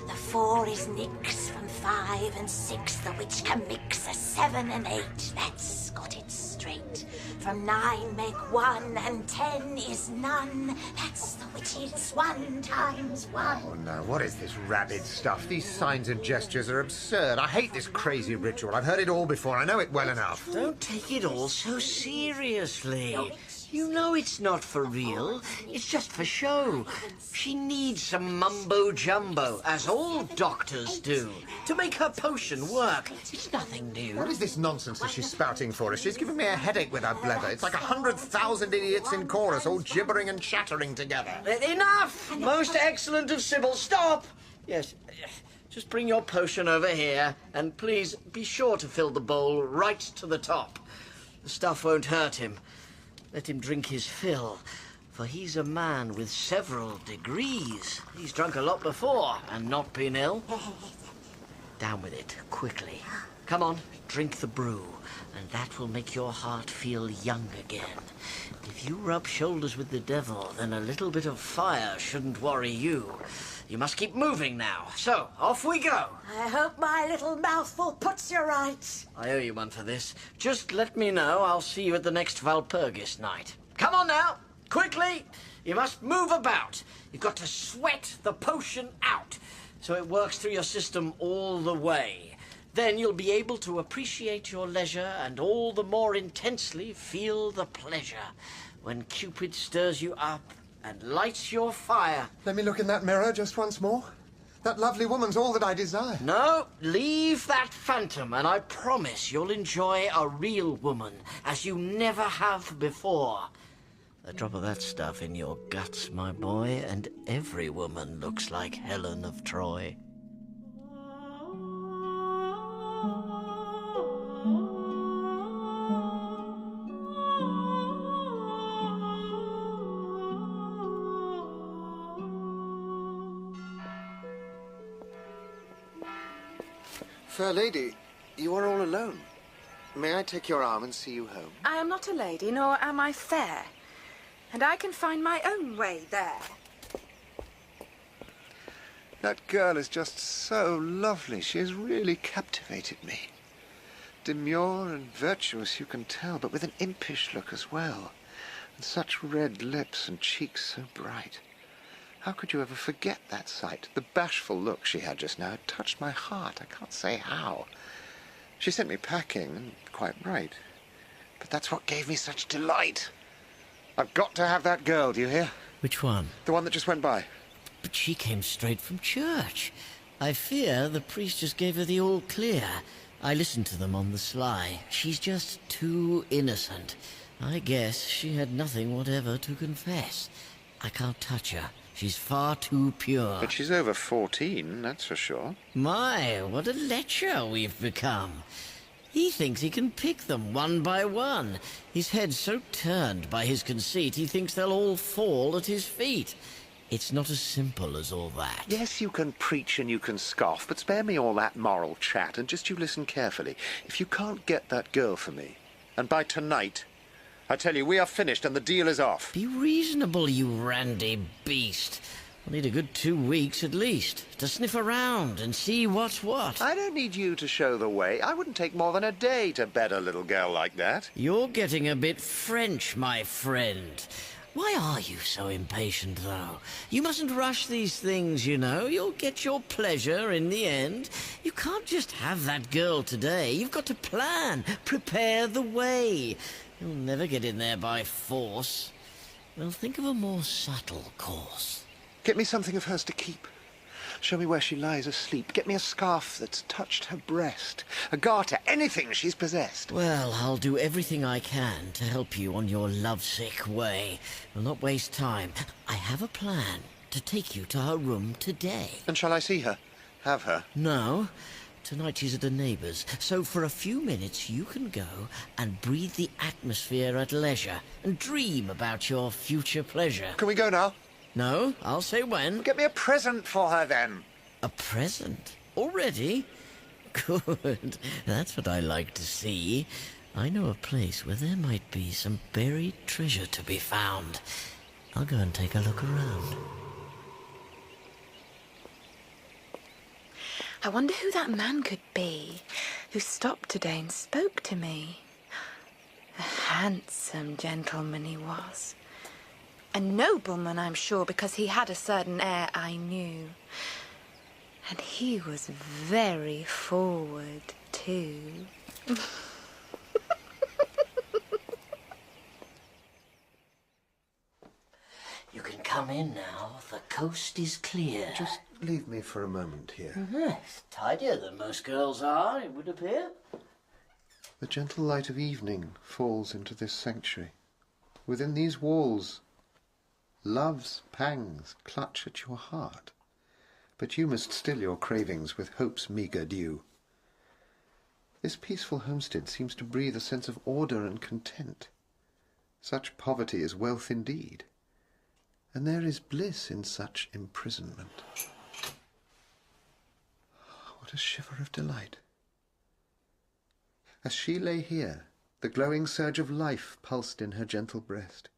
The 4 is nix, from 5 and 6, the witch can mix a 7 and 8. That's got it straight. From 9 make 1, and 10 is none. That's the witch's 1 times 1. Oh, no, what is this rabid stuff? These signs and gestures are absurd. I hate this crazy ritual. I've heard it all before. I know it well enough. Don't take it all so seriously. You know it's not for real. It's just for show. She needs some mumbo-jumbo, as all doctors do, to make her potion work. It's nothing new. What is this nonsense that she's spouting for us? She's giving me a headache with her blether. It's like 100,000 idiots in chorus, all gibbering and chattering together. Enough! Most excellent of Sybil, stop! Yes, just bring your potion over here, and please be sure to fill the bowl right to the top. The stuff won't hurt him. Let him drink his fill, for he's a man with several degrees. He's drunk a lot before and not been ill. Down with it, quickly. Come on, drink the brew, and that will make your heart feel young again. If you rub shoulders with the devil, then a little bit of fire shouldn't worry you. You must keep moving now. So, off we go. I hope my little mouthful puts you right. I owe you one for this. Just let me know. I'll see you at the next Walpurgis night. Come on now. Quickly. You must move about. You've got to sweat the potion out so it works through your system all the way. Then you'll be able to appreciate your leisure and all the more intensely feel the pleasure when Cupid stirs you up and lights your fire. Let me look in that mirror just once more. That lovely woman's all that I desire. No, leave that phantom, and I promise you'll enjoy a real woman, as you never have before. A drop of that stuff in your guts, my boy, and every woman looks like Helen of Troy. Fair lady, you are all alone. May I take your arm and see you home? I am not a lady, nor am I fair. And I can find my own way there. That girl is just so lovely. She has really captivated me. Demure and virtuous, you can tell, but with an impish look as well. And such red lips and cheeks so bright. How could you ever forget that sight? The bashful look she had just now had touched my heart. I can't say how. She sent me packing, and quite right. But that's what gave me such delight. I've got to have that girl, do you hear? Which one? The one that just went by. But she came straight from church. I fear the priest just gave her the all clear. I listened to them on the sly. She's just too innocent. I guess she had nothing whatever to confess. I can't touch her. She's far too pure. But she's over 14, that's for sure. My, what a lecher we've become. He thinks he can pick them one by one. His head's so turned by his conceit, he thinks they'll all fall at his feet. It's not as simple as all that. Yes, you can preach and you can scoff, but spare me all that moral chat and just you listen carefully. If you can't get that girl for me, and by tonight, I tell you, we are finished and the deal is off. Be reasonable, you randy beast. We'll need a good 2 weeks at least to sniff around and see what's what. I don't need you to show the way. I wouldn't take more than a day to bed a little girl like that. You're getting a bit French, my friend. Why are you so impatient, though? You mustn't rush these things, you know. You'll get your pleasure in the end. You can't just have that girl today. You've got to plan, prepare the way. You'll never get in there by force. Well, think of a more subtle course. Get me something of hers to keep. Show me where she lies asleep. Get me a scarf that's touched her breast. A garter, anything she's possessed. Well, I'll do everything I can to help you on your lovesick way. We'll not waste time. I have a plan to take you to her room today. And shall I see her? Have her? No. Tonight she's at a neighbour's, so for a few minutes you can go and breathe the atmosphere at leisure and dream about your future pleasure. Can we go now? No, I'll say when. Get me a present for her, then. A present? Already? Good. That's what I like to see. I know a place where there might be some buried treasure to be found. I'll go and take a look around. I wonder who that man could be who stopped today and spoke to me. A handsome gentleman he was. A nobleman, I'm sure, because he had a certain air I knew. And he was very forward, too. You can come in now. The coast is clear. Just leave me for a moment here. Yes, tidier than most girls are, it would appear. The gentle light of evening falls into this sanctuary. Within these walls, love's pangs clutch at your heart, but you must still your cravings with hope's meagre dew. This peaceful homestead seems to breathe a sense of order and content. Such poverty is wealth indeed, and there is bliss in such imprisonment. What a shiver of delight! As she lay here, the glowing surge of life pulsed in her gentle breast,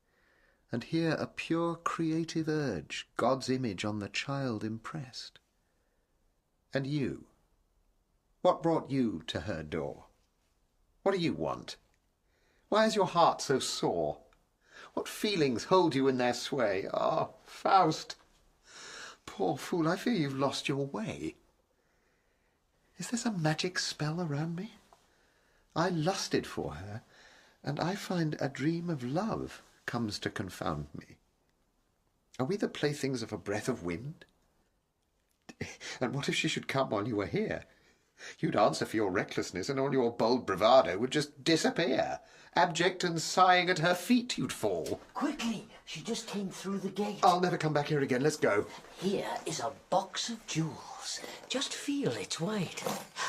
and here a pure creative urge, God's image on the child impressed. And you, what brought you to her door? What do you want? Why is your heart so sore? What feelings hold you in their sway? Ah, Faust! Poor fool, I fear you've lost your way. Is there some magic spell around me? I lusted for her, and I find a dream of love comes to confound me. Are we the playthings of a breath of wind? And what if she should come while you are here? You'd answer for your recklessness, and all your bold bravado would just disappear. Abject and sighing at her feet you'd fall. Quickly! She just came through the gate. I'll never come back here again. Let's go. Here is a box of jewels. Just feel its weight.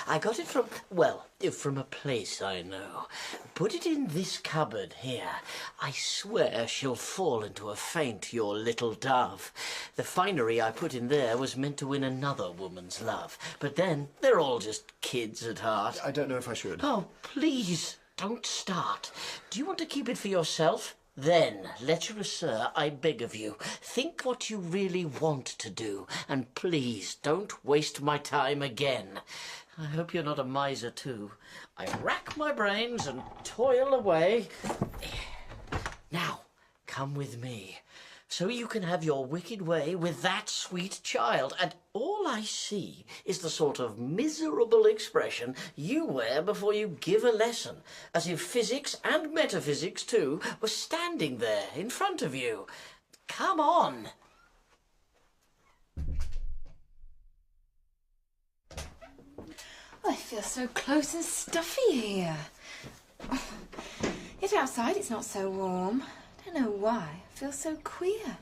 I got it from a place I know. Put it in this cupboard here. I swear she'll fall into a faint, your little dove. The finery I put in there was meant to win another woman's love. But then, they're all just kids at heart. I don't know if I should. Oh, please, don't start. Do you want to keep it for yourself? Then, lecherous sir, I beg of you, think what you really want to do, and please don't waste my time again. I hope you're not a miser too. I rack my brains and toil away. Now, come with me. so you can have your wicked way with that sweet child, and all I see is the sort of miserable expression you wear before you give a lesson, as if physics and metaphysics too were standing there in front of you. Come on. I feel so close and stuffy here. Yet outside it's not so warm. I don't know why. I feel so queer.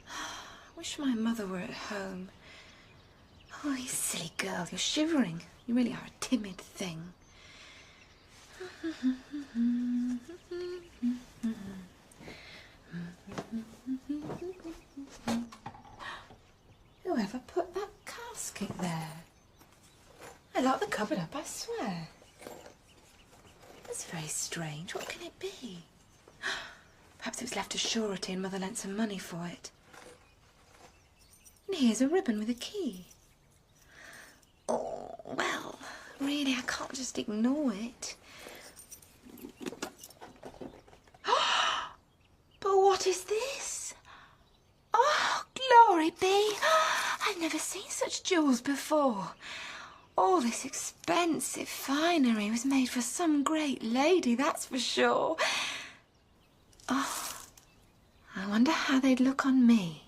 I wish my mother were at home. Oh, you silly girl, you're shivering. You really are a timid thing. Whoever put that casket there? I locked the cupboard up, I swear. That's very strange. What can it be? Perhaps it was left as surety and Mother lent some money for it. And here's a ribbon with a key. Oh, well, really, I can't just ignore it. But what is this? Oh, glory be! I've never seen such jewels before. All this expensive finery was made for some great lady, that's for sure. Oh, I wonder how they'd look on me.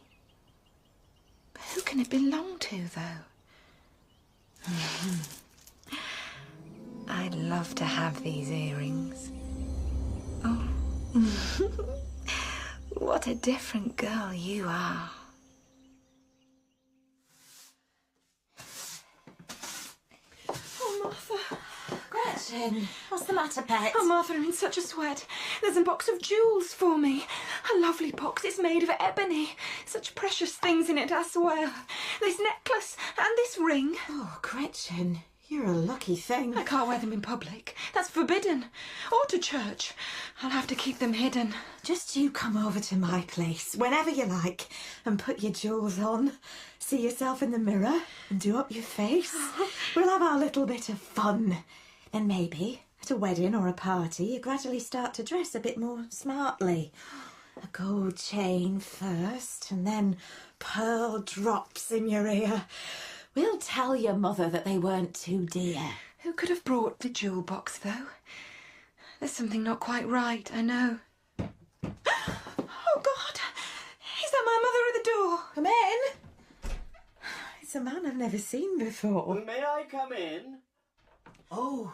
But who can it belong to, though? I'd love to have these earrings. Oh, what a different girl you are. Martha. Gretchen, what's the matter, pet? Oh, Martha, I'm in such a sweat. There's a box of jewels for me. A lovely box. It's made of ebony. Such precious things in it, I swear. This necklace and this ring. Oh, Gretchen, you're a lucky thing. I can't wear them in public. That's forbidden. Or to church. I'll have to keep them hidden. Just you come over to my place whenever you like and put your jewels on. See yourself in the mirror and do up your face. We'll have our little bit of fun. Then maybe at a wedding or a party you gradually start to dress a bit more smartly. A gold chain first and then pearl drops in your ear. We'll tell your mother that they weren't too dear. Who could have brought the jewel box, though? There's something not quite right, I know. Oh, God! Is that my mother at the door? Come in. It's a man I've never seen before. May I come in? Oh,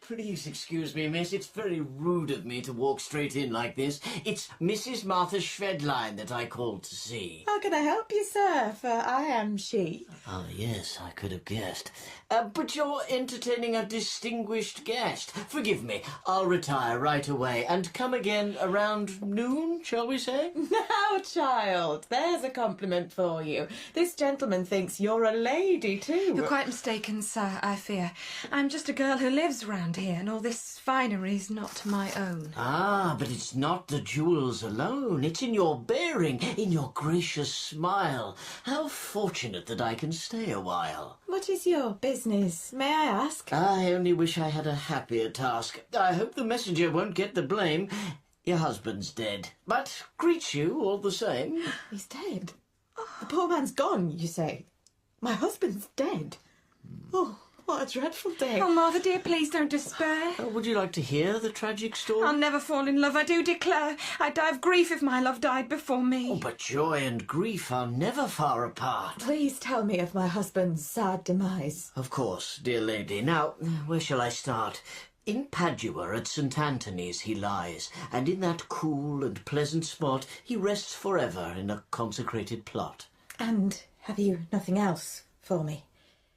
please excuse me, miss. It's very rude of me to walk straight in like this. It's Mrs. Martha Schwedlein that I called to see. How can I help you, sir? For I am she. Oh, yes, I could have guessed. But you're entertaining a distinguished guest. Forgive me. I'll retire right away and come again around noon, shall we say? Now, child, there's a compliment for you. This gentleman thinks you're a lady, too. You're quite mistaken, sir, I fear. I'm just a girl who lives round here, and all this finery's not my own. Ah, but it's not the jewels alone. It's in your bearing, in your gracious smile. How fortunate that I can stay a while. What is your business, may I ask? I only wish I had a happier task. I hope the messenger won't get the blame. Your husband's dead, but greets you all the same. He's dead? The poor man's gone, you say? My husband's dead? Oh, what a dreadful day. Oh, Martha, dear, please don't despair. Would you like to hear the tragic story? I'll never fall in love, I do declare. I'd die of grief if my love died before me. Oh, but joy and grief are never far apart. Please tell me of my husband's sad demise. Of course, dear lady. Now, where shall I start? In Padua at St. Anthony's he lies, and in that cool and pleasant spot he rests forever in a consecrated plot. And have you nothing else for me?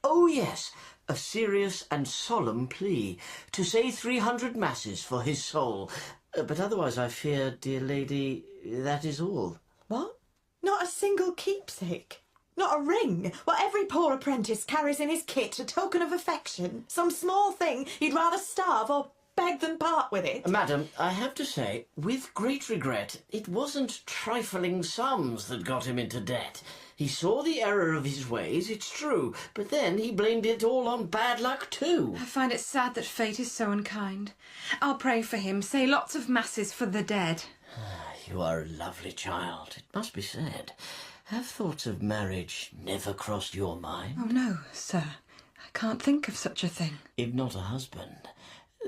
Oh, yes, a serious and solemn plea, to say 300 masses for his soul. But otherwise, I fear, dear lady, that is all. What? Not a single keepsake? Not a ring? What every poor apprentice carries in his kit, a token of affection? Some small thing he'd rather starve or beg than part with it? Madam, I have to say, with great regret, it wasn't trifling sums that got him into debt. He saw the error of his ways, it's true, but then he blamed it all on bad luck too. I find it sad that fate is so unkind. I'll pray for him, say lots of masses for the dead. You are a lovely child, it must be said. Have thoughts of marriage never crossed your mind? Oh, no, sir. I can't think of such a thing. If not a husband,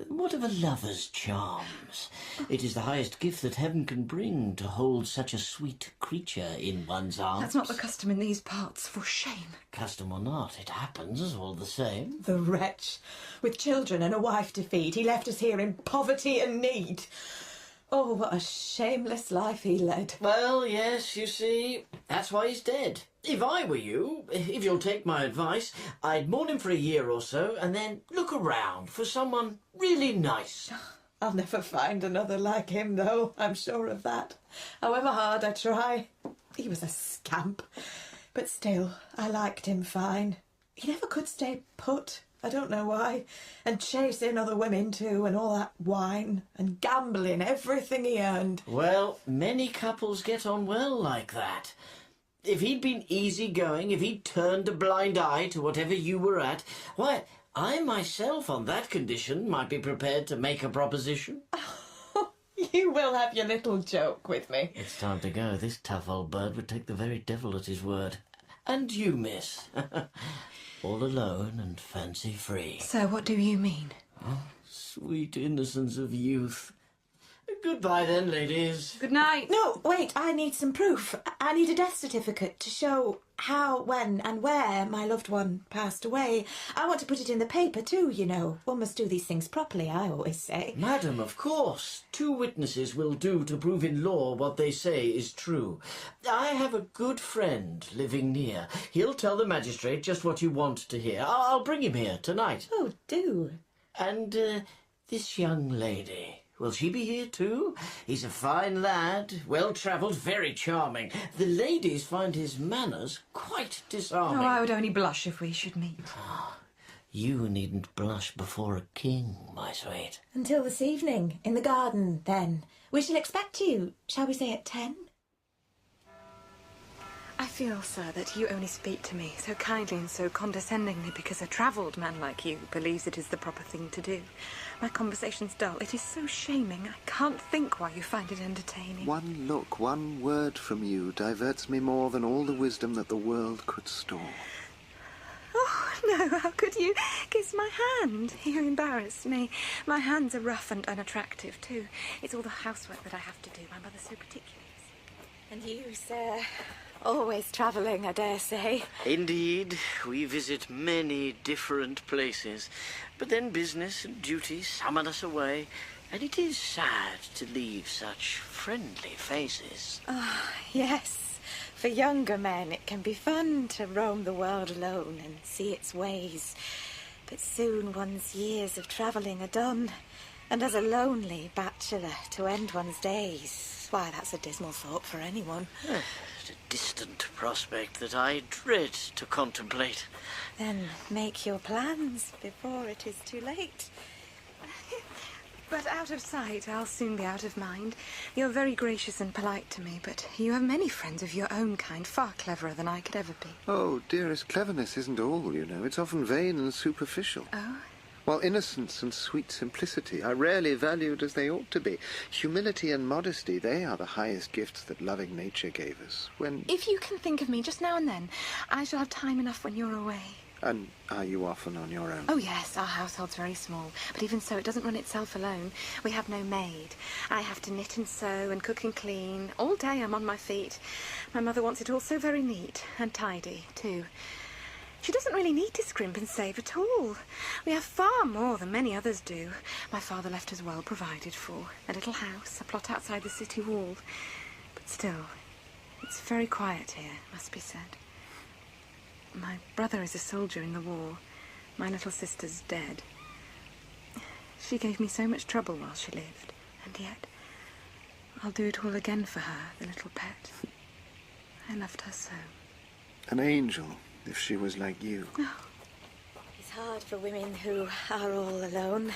what of a lover's charms? It is the highest gift that heaven can bring, to hold such a sweet creature in one's arms. That's not the custom in these parts, for shame. Custom or not, it happens all the same. The wretch. With children and a wife to feed, he left us here in poverty and need. Oh, what a shameless life he led. Well, yes, you see, that's why he's dead. If I were you, if you'll take my advice, I'd mourn him for a year or so and then look around for someone really nice. I'll never find another like him, though, I'm sure of that. However hard I try. He was a scamp, but still, I liked him fine. He never could stay put. I don't know why. And chasing other women too, and all that wine, and gambling everything he earned. Well, many couples get on well like that. If he'd been easygoing, if he'd turned a blind eye to whatever you were at, why, I myself, on that condition, might be prepared to make a proposition. You will have your little joke with me. It's time to go. This tough old bird would take the very devil at his word. And you, miss. All alone and fancy-free. Sir, what do you mean? Oh, sweet innocence of youth. Goodbye then, ladies. Good night. No, wait, I need some proof. I need a death certificate to show how, when and where my loved one passed away. I want to put it in the paper too, you know. One must do these things properly, I always say. Madam, of course. 2 witnesses will do to prove in law what they say is true. I have a good friend living near. He'll tell the magistrate just what you want to hear. I'll bring him here tonight. Oh, do. And this young lady... will she be here too? He's a fine lad, well-travelled, very charming. The ladies find his manners quite disarming. Oh, I would only blush if we should meet. You needn't blush before a king, my sweet. Until this evening, in the garden, then. We shall expect you, shall we say at 10? I feel, sir, that you only speak to me so kindly and so condescendingly because a travelled man like you believes it is the proper thing to do. My conversation's dull. It is so shaming. I can't think why you find it entertaining. One look, one word from you diverts me more than all the wisdom that the world could store. Oh, no, how could you kiss my hand? You embarrass me. My hands are rough and unattractive, too. It's all the housework that I have to do. My mother's so particular. And you, sir, always travelling, I dare say. Indeed, we visit many different places, but then business and duty summon us away, and it is sad to leave such friendly faces. Ah, yes. For younger men, it can be fun to roam the world alone and see its ways. But soon one's years of travelling are done, and as a lonely bachelor to end one's days, why, that's a dismal thought for anyone. It's a distant prospect that I dread to contemplate. Then make your plans before it is too late. But out of sight, I'll soon be out of mind. You're very gracious and polite to me, but you have many friends of your own kind, far cleverer than I could ever be. Oh, dearest, cleverness isn't all, you know. It's often vain and superficial. Oh? While innocence and sweet simplicity are rarely valued as they ought to be, humility and modesty, they are the highest gifts that loving nature gave us. If you can think of me just now and then, I shall have time enough when you're away. And are you often on your own? Oh, yes, our household's very small, but even so, it doesn't run itself alone. We have no maid. I have to knit and sew and cook and clean. All day I'm on my feet. My mother wants it all so very neat and tidy, too. She doesn't really need to scrimp and save at all. We have far more than many others do. My father left us well provided for. A little house, a plot outside the city wall. But still, it's very quiet here, must be said. My brother is a soldier in the war. My little sister's dead. She gave me so much trouble while she lived. And yet, I'll do it all again for her, the little pet. I loved her so. An angel, if she was like you. Oh. It's hard for women who are all alone.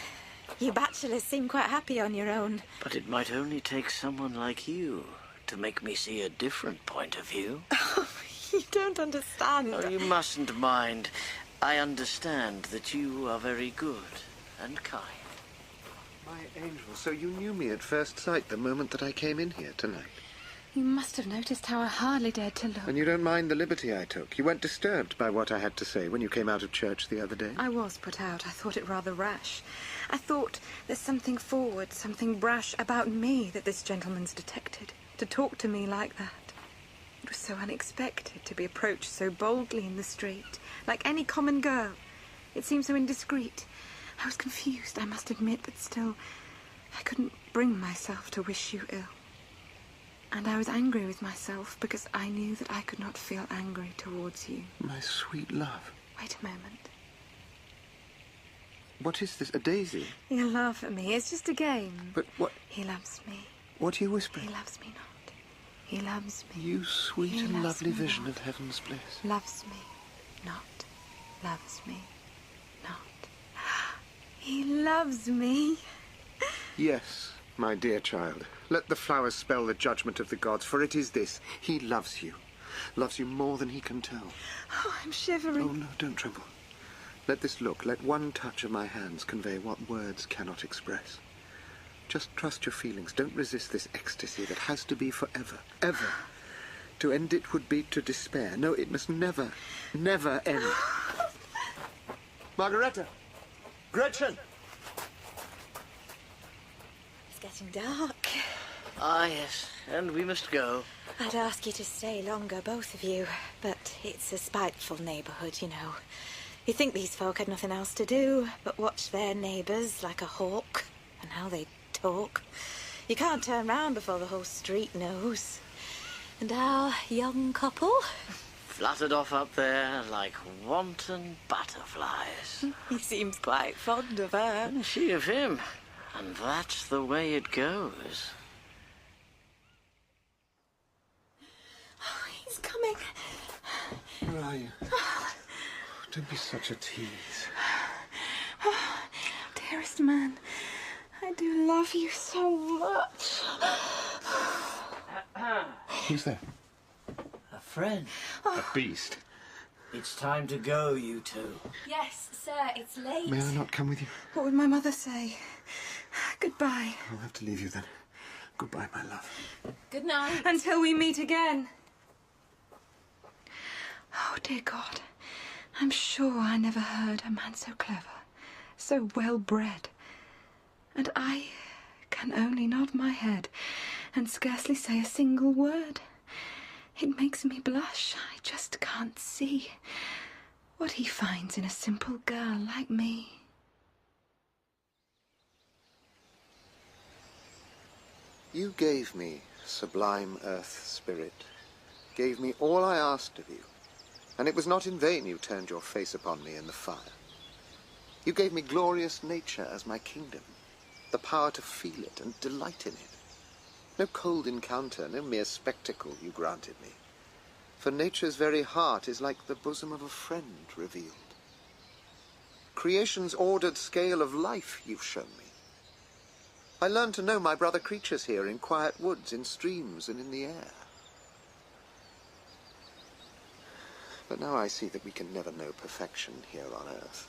You bachelors seem quite happy on your own. But it might only take someone like you to make me see a different point of view. Oh, you don't understand. Oh, you mustn't mind. I understand that you are very good and kind. My My angel, so you knew me at first sight the moment that I came in here tonight. You must have noticed how I hardly dared to look. And you don't mind the liberty I took? You weren't disturbed by what I had to say when you came out of church the other day? I was put out. I thought it rather rash. I thought there's something forward, something brash about me that this gentleman's detected. To talk to me like that. It was so unexpected to be approached so boldly in the street, like any common girl. It seemed so indiscreet. I was confused, I must admit, but still, I couldn't bring myself to wish you ill. And I was angry with myself because I knew that I could not feel angry towards you. My sweet love. Wait a moment. What is this, a daisy? You laugh at me. It's just a game. But what... He loves me. What are you whispering? He loves me not. He loves me. You sweet He and loves lovely me vision not. of heaven's bliss. Loves me not. Loves me not. He loves me. Yes, my dear child. Let the flowers spell the judgment of the gods, for it is this. He loves you. Loves you more than he can tell. Oh, I'm shivering. Oh, no, don't tremble. Let this look, let one touch of my hands convey what words cannot express. Just trust your feelings. Don't resist this ecstasy that has to be forever. Ever. To end it would be to despair. No, it must never, never end. Margareta! Gretchen! It's getting dark. Ah, yes, and we must go. I'd ask you to stay longer, both of you, but it's a spiteful neighbourhood, you know. You'd think these folk had nothing else to do but watch their neighbours like a hawk, and how they talk. You can't turn round before the whole street knows. And our young couple? Fluttered off up there like wanton butterflies. He seems quite fond of her. And she of him. And that's the way it goes. Oh, he's coming. Where are you? Don't be such a tease. Oh, dearest man, I do love you so much. Who's there? A friend. A beast. It's time to go, you two. Yes, sir, it's late. May I not come with you? What would my mother say? Goodbye. I'll have to leave you then. Goodbye, my love. Good night. Until we meet again. Oh, dear God. I'm sure I never heard a man so clever, so well-bred. And I can only nod my head and scarcely say a single word. It makes me blush. I just can't see what he finds in a simple girl like me. You gave me, sublime earth spirit, gave me all I asked of you, and it was not in vain you turned your face upon me in the fire. You gave me glorious nature as my kingdom, the power to feel it and delight in it. No cold encounter, no mere spectacle you granted me, for nature's very heart is like the bosom of a friend revealed. Creation's ordered scale of life you've shown me. I learned to know my brother creatures here in quiet woods, in streams, and in the air. But now I see that we can never know perfection here on earth.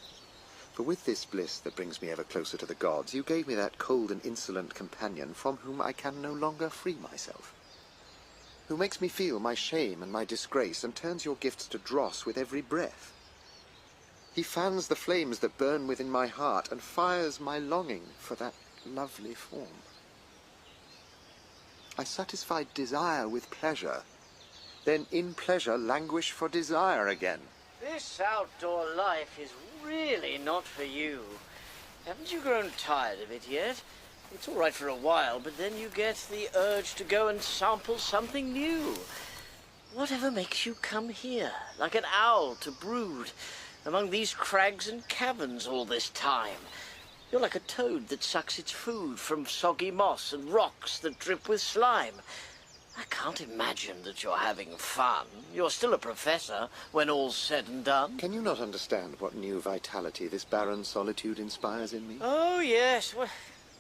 For with this bliss that brings me ever closer to the gods, you gave me that cold and insolent companion from whom I can no longer free myself, who makes me feel my shame and my disgrace and turns your gifts to dross with every breath. He fans the flames that burn within my heart and fires my longing for that lovely form. I satisfied desire with pleasure, then in pleasure languish for desire again. This outdoor life is really not for you. Haven't you grown tired of it yet? It's all right for a while, but then you get the urge to go and sample something new. Whatever makes you come here, like an owl to brood, among these crags and caverns all this time? You're like a toad that sucks its food from soggy moss and rocks that drip with slime. I can't imagine that you're having fun. You're still a professor when all's said and done. Can you not understand what new vitality this barren solitude inspires in me? Oh, yes. Well,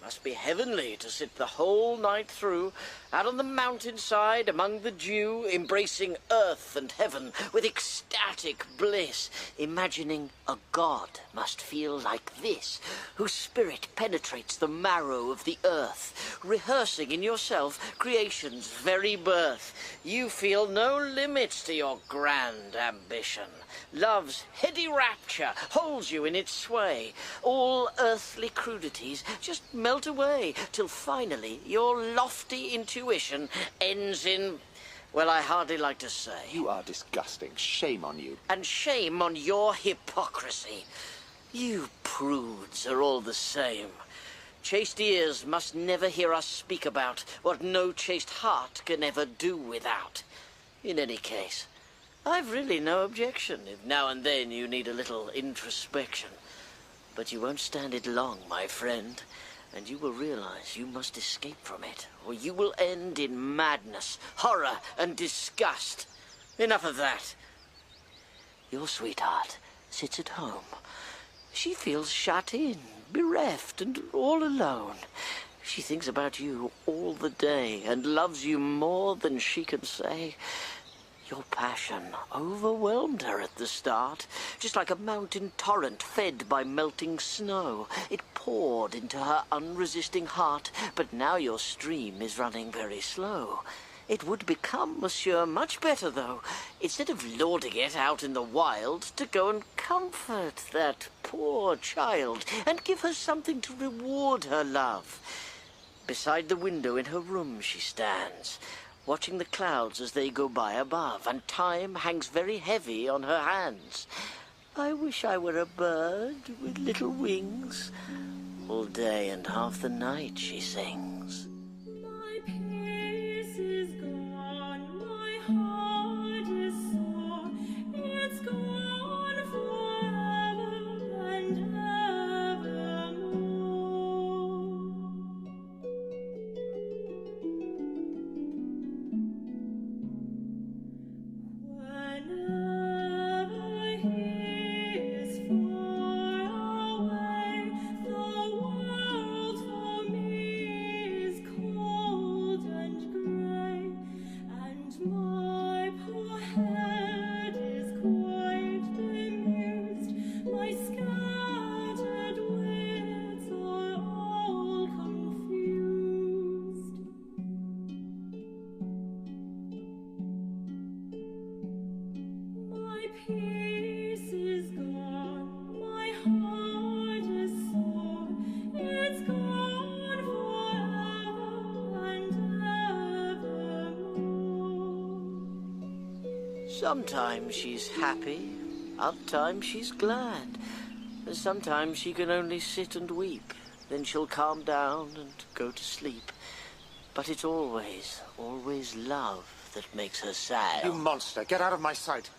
Must be heavenly to sit the whole night through, out on the mountainside among the dew, embracing earth and heaven with ecstatic bliss, imagining a god must feel like this, whose spirit penetrates the marrow of the earth, rehearsing in yourself creation's very birth. You feel no limits to your grand ambition. Love's heady rapture holds you in its sway. All earthly crudities just melt away, till finally your lofty intuition ends in, well, I hardly like to say. You are disgusting. Shame on you. And shame on your hypocrisy. You prudes are all the same. Chaste ears must never hear us speak about what no chaste heart can ever do without. In any case, I've really no objection if now and then you need a little introspection. But you won't stand it long, my friend, and you will realize you must escape from it, or you will end in madness, horror, and disgust. Enough of that. Your sweetheart sits at home. She feels shut in, bereft, and all alone. She thinks about you all the day and loves you more than she can say. Your passion overwhelmed her at the start, just like a mountain torrent fed by melting snow. It poured into her unresisting heart, but now your stream is running very slow. It would become, monsieur, much better, though, instead of lauding it out in the wild, to go and comfort that poor child and give her something to reward her love. Beside the window in her room she stands, watching the clouds as they go by above, and time hangs very heavy on her hands. I wish I were a bird with little wings. All day and half the night she sings. My peace is gone, my heart is sore, it's gone forever and evermore. Whenever he is far away, the world for me is cold and grey, and my poor head is quite bemused. My scattered wits are all confused. My peace is gone, my heart is sore, it's gone forever and evermore. Sometimes she's happy, other times she's glad. Sometimes she can only sit and weep. Then she'll calm down and go to sleep. But it's always, always love that makes her sad. You monster, get out of my sight.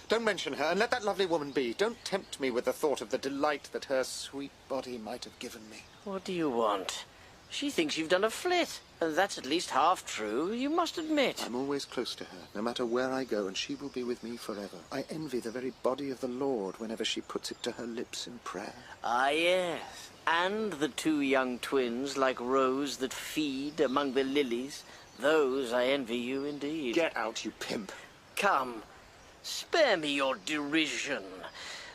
Don't mention her, and let that lovely woman be. Don't tempt me with the thought of the delight that her sweet body might have given me. What do you want? She thinks you've done a flit, and that's at least half true, you must admit. I'm always close to her, no matter where I go, and she will be with me forever. I envy the very body of the Lord whenever she puts it to her lips in prayer. Ah, yes, and the two young twins like roes that feed among the lilies. Those I envy you indeed. Get out, you pimp. Come, spare me your derision.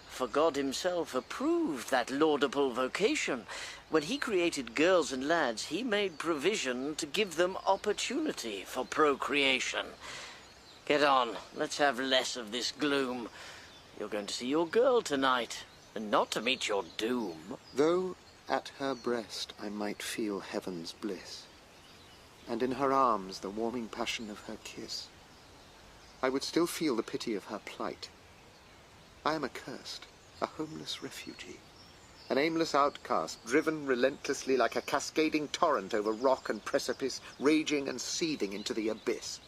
For God himself approved that laudable vocation. When he created girls and lads, he made provision to give them opportunity for procreation. Get on, let's have less of this gloom. You're going to see your girl tonight, and not to meet your doom. Though at her breast I might feel heaven's bliss, and in her arms the warming passion of her kiss, I would still feel the pity of her plight. I am accursed, a homeless refugee, an aimless outcast, driven relentlessly like a cascading torrent over rock and precipice, raging and seething into the abyss.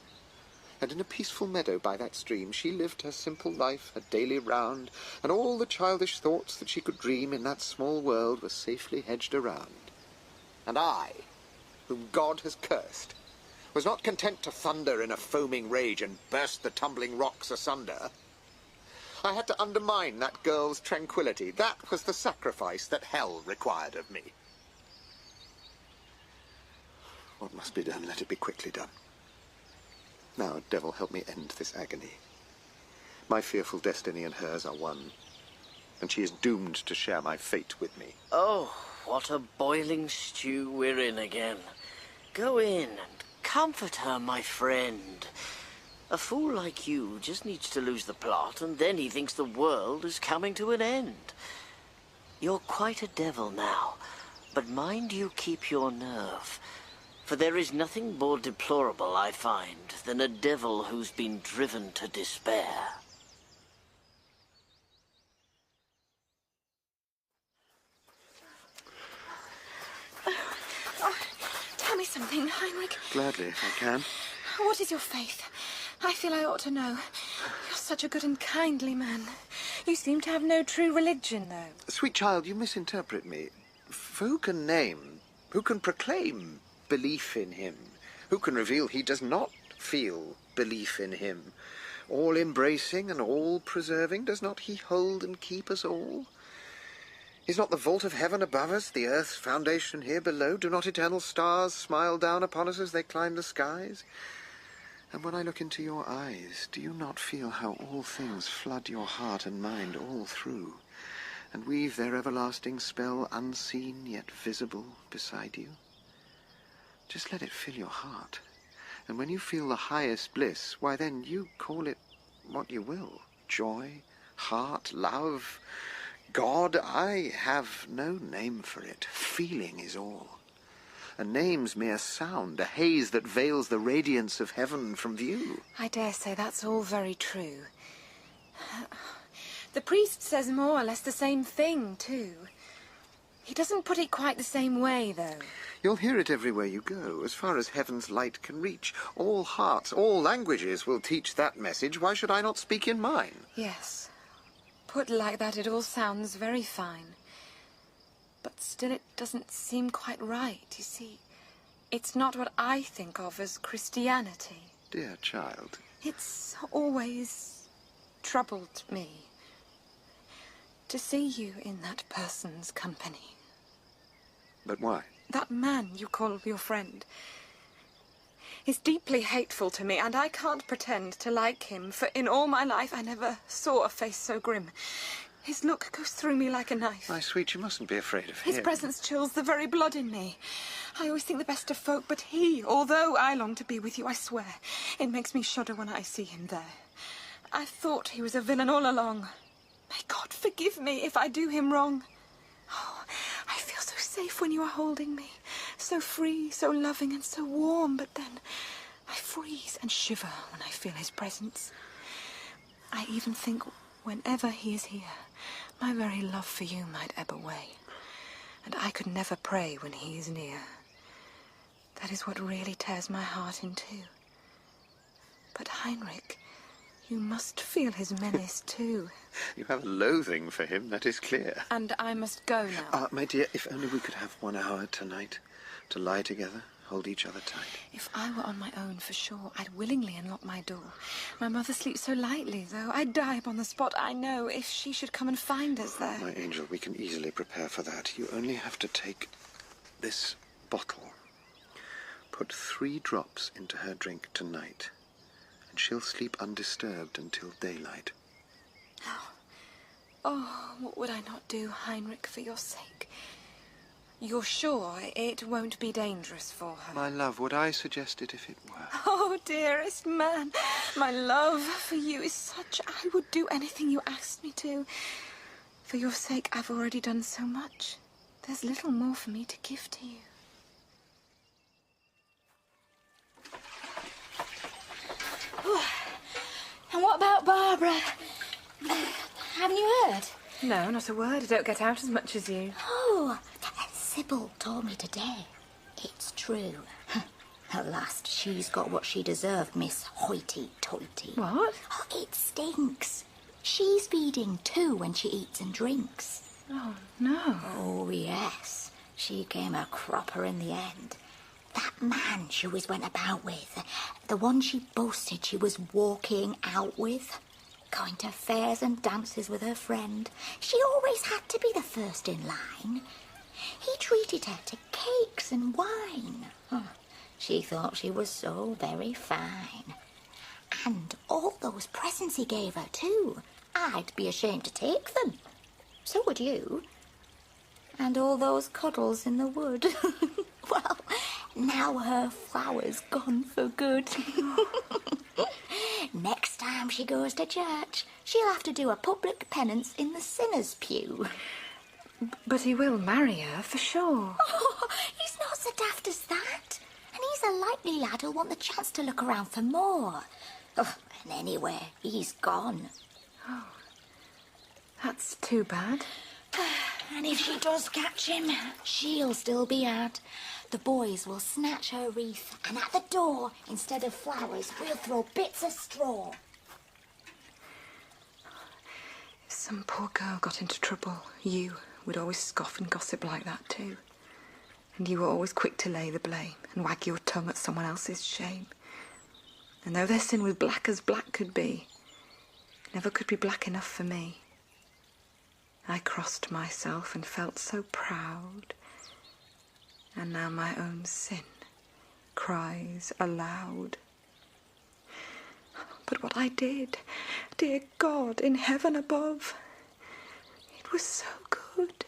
And in a peaceful meadow by that stream she lived her simple life, her daily round, and all the childish thoughts that she could dream in that small world were safely hedged around. And I, whom God has cursed, was not content to thunder in a foaming rage and burst the tumbling rocks asunder. I had to undermine that girl's tranquility. That was the sacrifice that hell required of me. What must be done, let it be quickly done. Now, devil, help me end this agony. My fearful destiny and hers are one, and she is doomed to share my fate with me. Oh, what a boiling stew we're in again. Go in and comfort her, my friend. A fool like you just needs to lose the plot, and then he thinks the world is coming to an end. You're quite a devil now, but mind you keep your nerve. For there is nothing more deplorable, I find, than a devil who's been driven to despair. Tell me something, Heinrich. Gladly, if I can. What is your faith? I feel I ought to know. You're such a good and kindly man. You seem to have no true religion, though. Sweet child, you misinterpret me. For who can name, who can proclaim belief in him? Who can reveal he does not feel belief in him? All-embracing and all-preserving, does not he hold and keep us all? Is not the vault of heaven above us, the earth's foundation here below? Do not eternal stars smile down upon us as they climb the skies? And when I look into your eyes, do you not feel how all things flood your heart and mind all through, and weave their everlasting spell unseen yet visible beside you? Just let it fill your heart, and when you feel the highest bliss, why then you call it what you will. Joy, heart, love, God. I have no name for it. Feeling is all. A name's mere sound, a haze that veils the radiance of heaven from view. I dare say that's all very true. The priest says more or less the same thing, too. He doesn't put it quite the same way, though. You'll hear it everywhere you go, as far as heaven's light can reach. All hearts, all languages will teach that message. Why should I not speak in mine? Yes. Put like that, it all sounds very fine. But still it doesn't seem quite right, you see. It's not what I think of as Christianity. Dear child. It's always troubled me to see you in that person's company. But why? That man you call your friend is deeply hateful to me, and I can't pretend to like him, for in all my life I never saw a face so grim. His look goes through me like a knife. My sweet, you mustn't be afraid of him. His presence chills the very blood in me. I always think the best of folk, but he, although I long to be with you, I swear, it makes me shudder when I see him there. I thought he was a villain all along. May God forgive me if I do him wrong. Oh, I feel so safe when you are holding me. So free, so loving and so warm, but then I freeze and shiver when I feel his presence. I even think whenever he is here, my very love for you might ebb away, and I could never pray when he is near. That is what really tears my heart in two. But Heinrich, you must feel his menace too. You have a loathing for him, that is clear. And I must go now. My dear, if only we could have 1 hour tonight to lie together, hold each other tight. If I were on my own, for sure, I'd willingly unlock my door. My mother sleeps so lightly, though. I'd die upon the spot, I know, if she should come and find us there. My angel, we can easily prepare for that. You only have to take this bottle. Put 3 drops into her drink tonight, and she'll sleep undisturbed until daylight. Oh, what would I not do, Heinrich, for your sake? You're sure it won't be dangerous for her? My love, would I suggest it if it were? Oh, dearest man, my love for you is such I would do anything you asked me to. For your sake, I've already done so much. There's little more for me to give to you. And what about Barbara? Haven't you heard? No, not a word. I don't get out as much as you. Oh, Sybil told me today. It's true. At last, she's got what she deserved, Miss Hoity-Toity. What? Oh, it stinks. She's feeding too when she eats and drinks. Oh, no. Oh, yes. She came a cropper in the end. That man she always went about with, the one she boasted she was walking out with, going to fairs and dances with her friend. She always had to be the first in line. He treated her to cakes and wine. She thought she was so very fine. And all those presents he gave her, too. I'd be ashamed to take them. So would you. And all those cuddles in the wood. Well, now her flower's gone for good. Next time she goes to church, she'll have to do a public penance in the sinner's pew. But he will marry her, for sure. Oh, he's not so daft as that. And he's a likely lad who'll want the chance to look around for more. Oh, and anyway, he's gone. Oh, that's too bad. And if she does catch him, she'll still be had. The boys will snatch her wreath, and at the door, instead of flowers, we'll throw bits of straw. If some poor girl got into trouble, you would always scoff and gossip like that too. And you were always quick to lay the blame and wag your tongue at someone else's shame. And though their sin was black as black could be, it never could be black enough for me. I crossed myself and felt so proud. And now my own sin cries aloud. But what I did, dear God in heaven above, it was so good.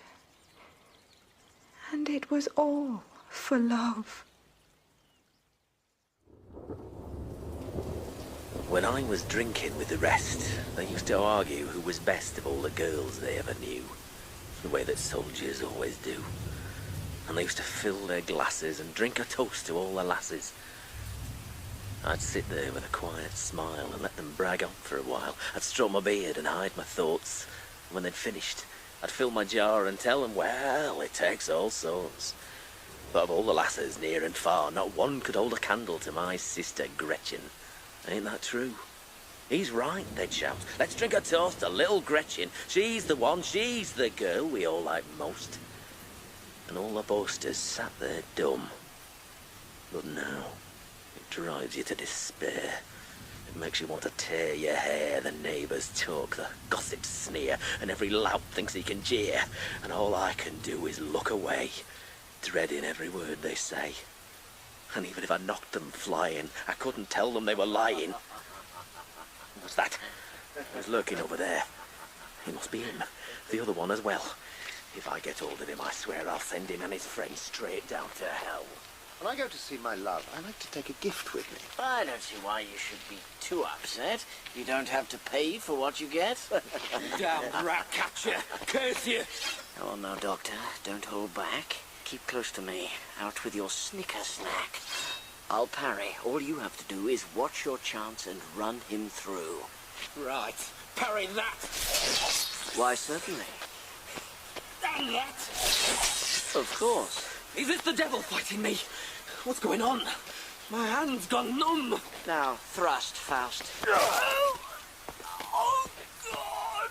And it was all for love. When I was drinking with the rest, they used to argue who was best of all the girls they ever knew, the way that soldiers always do. And they used to fill their glasses and drink a toast to all the lasses. I'd sit there with a quiet smile and let them brag on for a while. I'd stroke my beard and hide my thoughts. And when they'd finished, I'd fill my jar and tell them, well, it takes all sorts. But of all the lasses near and far, not one could hold a candle to my sister Gretchen. Ain't that true? He's right, they'd shout. Let's drink a toast to little Gretchen. She's the one, she's the girl we all like most. And all the boasters sat there dumb. But now, it drives you to despair. It makes you want to tear your hair. The neighbours talk, the gossips sneer, and every lout thinks he can jeer. And all I can do is look away, dreading every word they say. And even if I knocked them flying, I couldn't tell them they were lying. What's that? He's lurking over there. It must be him. The other one as well. If I get hold of him, I swear I'll send him and his friends straight down to hell. When I go to see my love, I like to take a gift with me. I don't see why you should be too upset. You don't have to pay for what you get. Damn rat catcher! Curse you! Come on now, Doctor. Don't hold back. Keep close to me. Out with your snicker snack. I'll parry. All you have to do is watch your chance and run him through. Right. Parry that! Why, certainly. Damn that! Of course. Is this the devil fighting me? What's going on? My hand's gone numb. Now, thrust, Faust. Oh, God!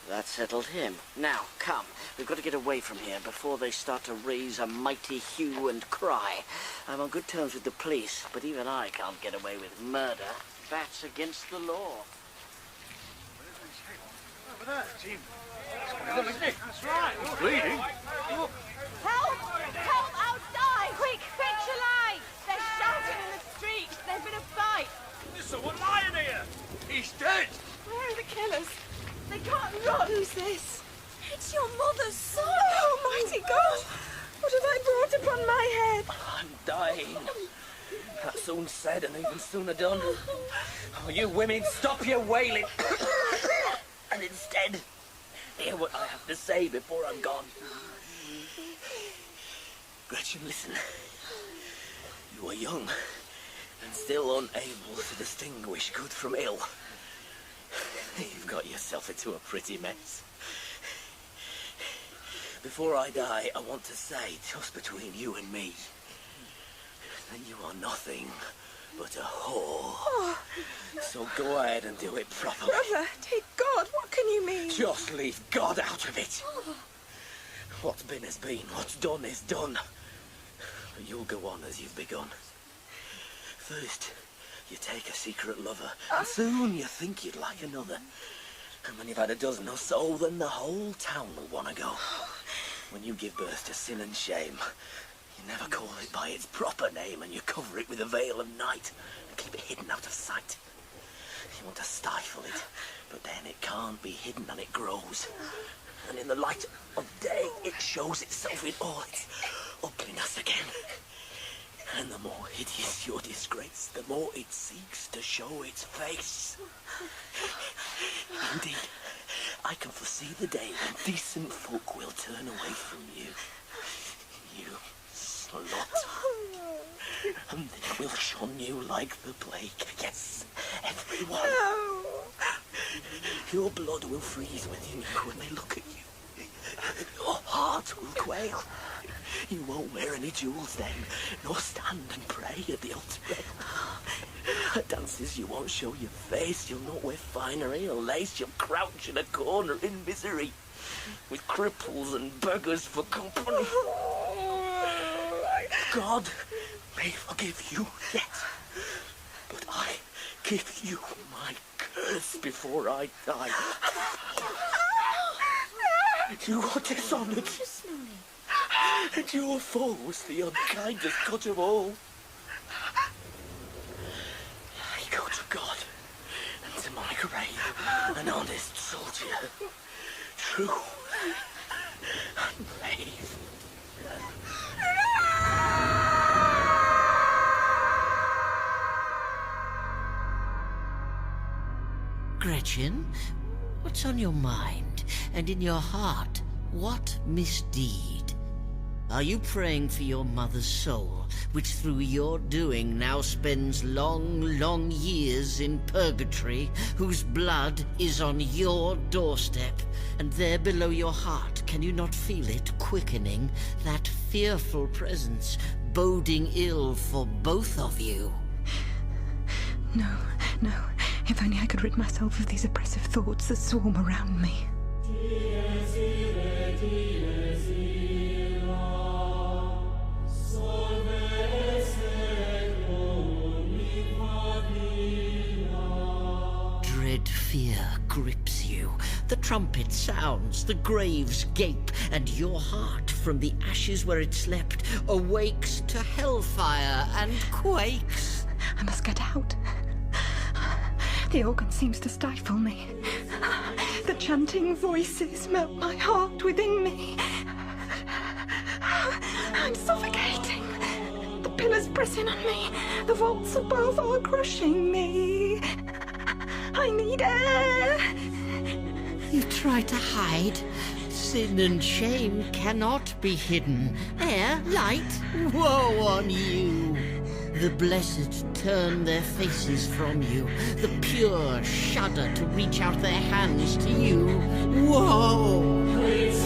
That settled him. Now, come. We've got to get away from here before they start to raise a mighty hue and cry. I'm on good terms with the police, but even I can't get away with murder. That's against the law. Over there, Jim. That's right. You're bleeding. Help! Help outside! Quick, fetch a light! They're shouting in the street. There's been a fight. There's someone lying here. He's dead. Where are the killers? They can't run. Who's this? It's your mother's son. Almighty God! What have I brought upon my head? I'm dying. That's soon said and even sooner done. Oh, you women, stop your wailing. And instead, hear what I have to say before I'm gone. Gretchen, listen. You are young and still unable to distinguish good from ill. You've got yourself into a pretty mess. Before I die, I want to say, just between you and me, that you are nothing but a whore. Oh. So go ahead and do it properly. Brother, take God. What can you mean? Just leave God out of it. What's been has been. What's done is done. You'll go on as you've begun. First, you take a secret lover, and soon you think you'd like another. And when you've had a dozen or so, then the whole town will want to go. When you give birth to sin and shame, You never call it by its proper name, and you cover it with a veil of night and keep it hidden out of sight. You want to stifle it, but then it can't be hidden and it grows. And in the light of day, it shows itself in all its ugliness again. And the more hideous your disgrace, the more it seeks to show its face. Indeed, I can foresee the day when decent folk will turn away from you. You slut. And they will shun you like the plague. Yes, everyone. No. Your blood will freeze within you when they look at you. Your heart will quail. You won't wear any jewels then, nor stand and pray at the altar rail. At dances you won't show your face, you'll not wear finery or lace, you'll crouch in a corner in misery, with cripples and beggars for company. God may forgive you yet, but I give you my curse before I die. You are dishonoured. And your fall was the unkindest cut of all. I go to God and to my grave, an honest soldier, true and brave. Gretchen, what's on your mind? And in your heart, what misdeed? Are you praying for your mother's soul, which through your doing now spends long, long years in purgatory, whose blood is on your doorstep, and there below your heart can you not feel it quickening, that fearful presence, boding ill for both of you? No, no. If only I could rid myself of these oppressive thoughts that swarm around me. Dread fear grips you. The trumpet sounds, the graves gape, and your heart, from the ashes where it slept, awakes to hellfire and quakes. I must get out. The organ seems to stifle me. The chanting voices melt my heart within me. I'm suffocating. The pillars press in on me. The vaults above are crushing me. I need air. You try to hide. Sin and shame cannot be hidden. Air, light, woe on you. The blessed turn their faces from you. The pure shudder to reach out their hands to you. Woe! It's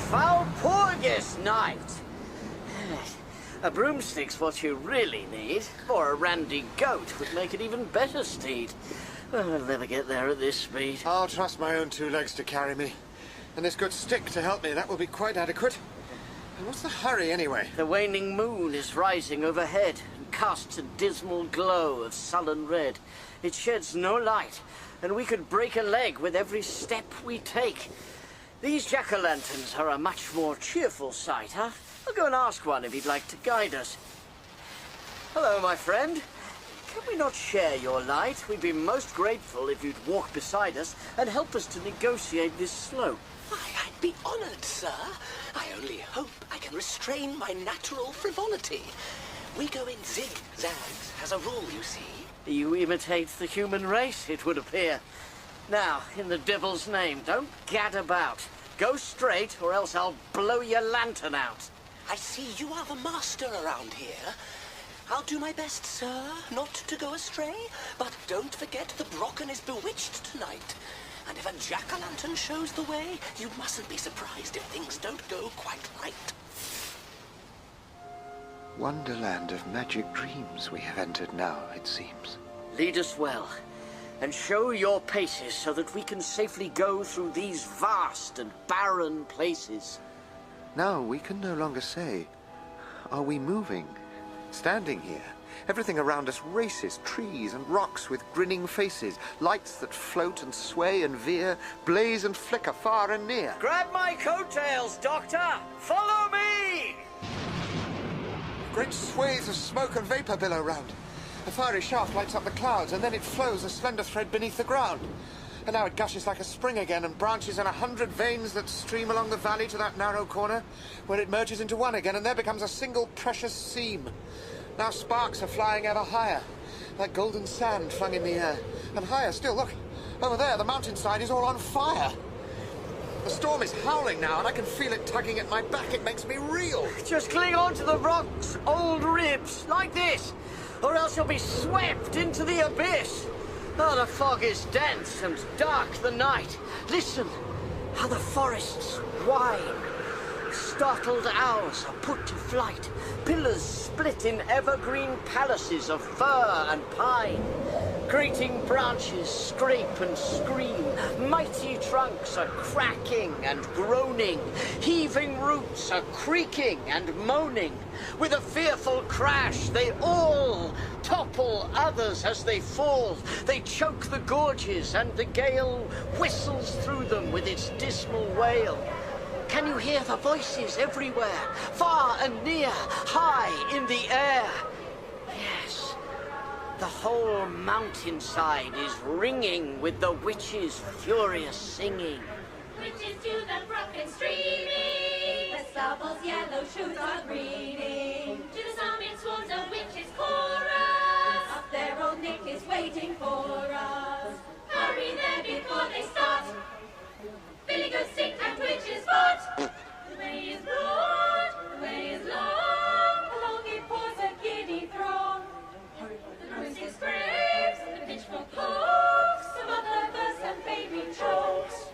Walpurgis night. A broomstick's what you really need, or a randy goat would make it even better steed. Well, I'll never get there at this speed. I'll trust my own 2 legs to carry me. And this good stick to help me, that will be quite adequate. And what's the hurry, anyway? The waning moon is rising overhead and casts a dismal glow of sullen red. It sheds no light, and we could break a leg with every step we take. These jack-o'-lanterns are a much more cheerful sight, huh? I'll go and ask one if he'd like to guide us. Hello, my friend. Can we not share your light? We'd be most grateful if you'd walk beside us and help us to negotiate this slope. Why, I'd be honoured, sir. I only hope I can restrain my natural frivolity. We go in zigzags, as a rule, you see. You imitate the human race, it would appear. Now, in the devil's name, don't gad about. Go straight, or else I'll blow your lantern out. I see you are the master around here. I'll do my best, sir, not to go astray, but don't forget the Brocken is bewitched tonight. And if a jack-o'-lantern shows the way, you mustn't be surprised if things don't go quite right. Wonderland of magic dreams we have entered now, it seems. Lead us well, and show your paces so that we can safely go through these vast and barren places. Now we can no longer say, are we moving? Standing here, Everything around us races, trees and rocks with grinning faces, lights that float and sway and veer, blaze and flicker far and near. Grab my coattails, Doctor! Follow me! Great swathes of smoke and vapour billow round. A fiery shaft lights up the clouds, and then it flows a slender thread beneath the ground. And now it gushes like a spring again and branches in 100 veins that stream along the valley to that narrow corner, where it merges into one again, and there becomes a single precious seam. Now sparks are flying ever higher, like golden sand flung in the air. And higher still, look, over there, the mountainside is all on fire. The storm is howling now, and I can feel it tugging at my back. It makes me reel. Just cling on to the rock's old ribs, like this, or else you'll be swept into the abyss. Oh, the fog is dense and dark the night. Listen, how the forests whine. Startled owls are put to flight. Pillars split in evergreen palaces of fir and pine. Grating branches scrape and scream. Mighty trunks are cracking and groaning. Heaving roots are creaking and moaning. With a fearful crash, they all topple others as they fall. They choke the gorges, and the gale whistles through them with its dismal wail. Can you hear the voices everywhere, far and near, high in the air? Yes, the whole mountainside is ringing with the witches' furious singing. Witches to the brook and streaming, the stubbles yellow shoots are greening. To the summit swarms a witches' chorus, up there old Nick is waiting for us. Hurry there before they start. Billy goes sick and witches fought. The way is broad, the way is long, along it pours a giddy throng. The broomstick scrapes, the pitchfork pokes, some other verse and baby chokes.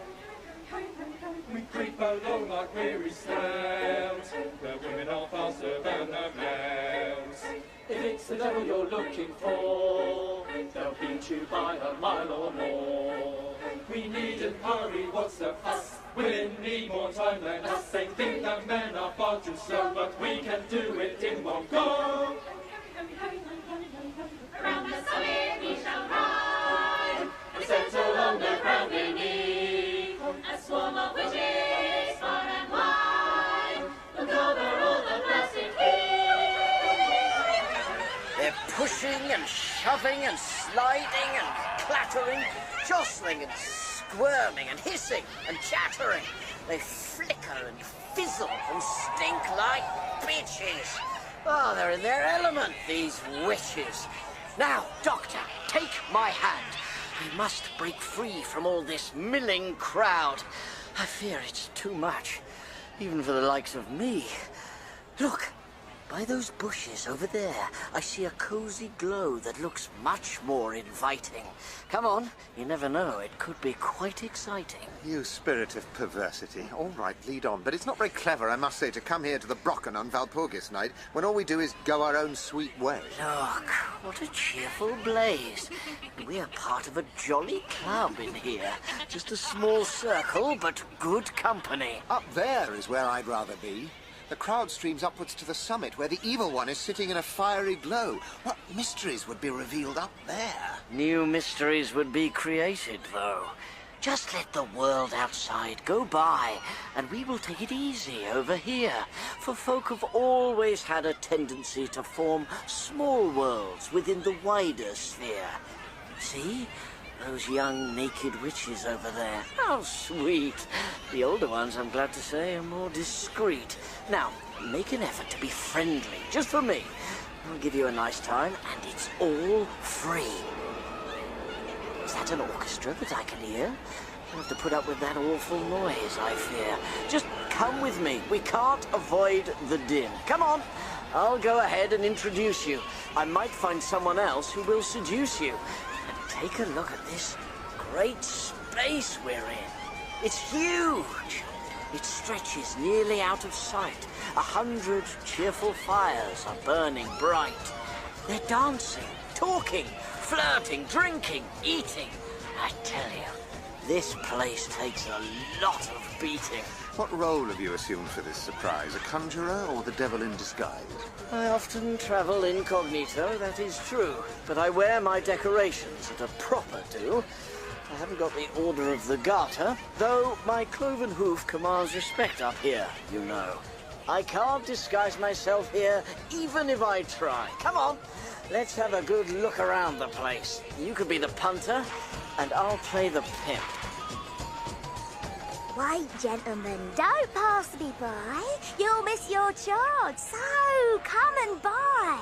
We creep along like weary snails, the women are faster than the males. If it's the devil you're looking for, they'll beat you by a mile or more. We needn't hurry, what's the fuss? Women need more time than us. They think that men are far too slow, but we can do it in one go. Around the summit we shall ride, and settle on the ground beneath. A swarm of witches, far and wide, will cover all the blasted heath. They're pushing and shoving and sliding and clattering, jostling and squirming and hissing and chattering. They flicker and fizzle and stink like bitches. Oh, they're in their element, these witches. Now, Doctor, take my hand. We must break free from all this milling crowd. I fear it's too much, even for the likes of me. Look, by those bushes over there, I see a cozy glow that looks much more inviting. Come on, you never know, it could be quite exciting. You spirit of perversity. All right, lead on. But it's not very clever, I must say, to come here to the Brocken on Walpurgis night when all we do is go our own sweet way. Look, what a cheerful blaze. We're part of a jolly club in here. Just a small circle, but good company. Up there is where I'd rather be. The crowd streams upwards to the summit, where the evil one is sitting in a fiery glow. What mysteries would be revealed up there? New mysteries would be created, though. Just let the world outside go by, and we will take it easy over here. For folk have always had a tendency to form small worlds within the wider sphere. See? Those young naked witches over there. How sweet. The older ones, I'm glad to say, are more discreet. Now, make an effort to be friendly, just for me. I'll give you a nice time, and it's all free. Is that an orchestra that I can hear? You'll have to put up with that awful noise, I fear. Just come with me. We can't avoid the din. Come on. I'll go ahead and introduce you. I might find someone else who will seduce you. Take a look at this great space we're in. It's huge. It stretches nearly out of sight. 100 cheerful fires are burning bright. They're dancing, talking, flirting, drinking, eating. I tell you, This place takes a lot of beating. What role have you assumed for this surprise? A conjurer or the devil in disguise? I often travel incognito, that is true. But I wear my decorations at a proper do. I haven't got the Order of the Garter, though my cloven hoof commands respect up here, you know. I can't disguise myself here, even if I try. Come on, let's have a good look around the place. You could be the punter, and I'll play the pimp. Wait, gentlemen, don't pass me by. You'll miss your chance, so come and buy.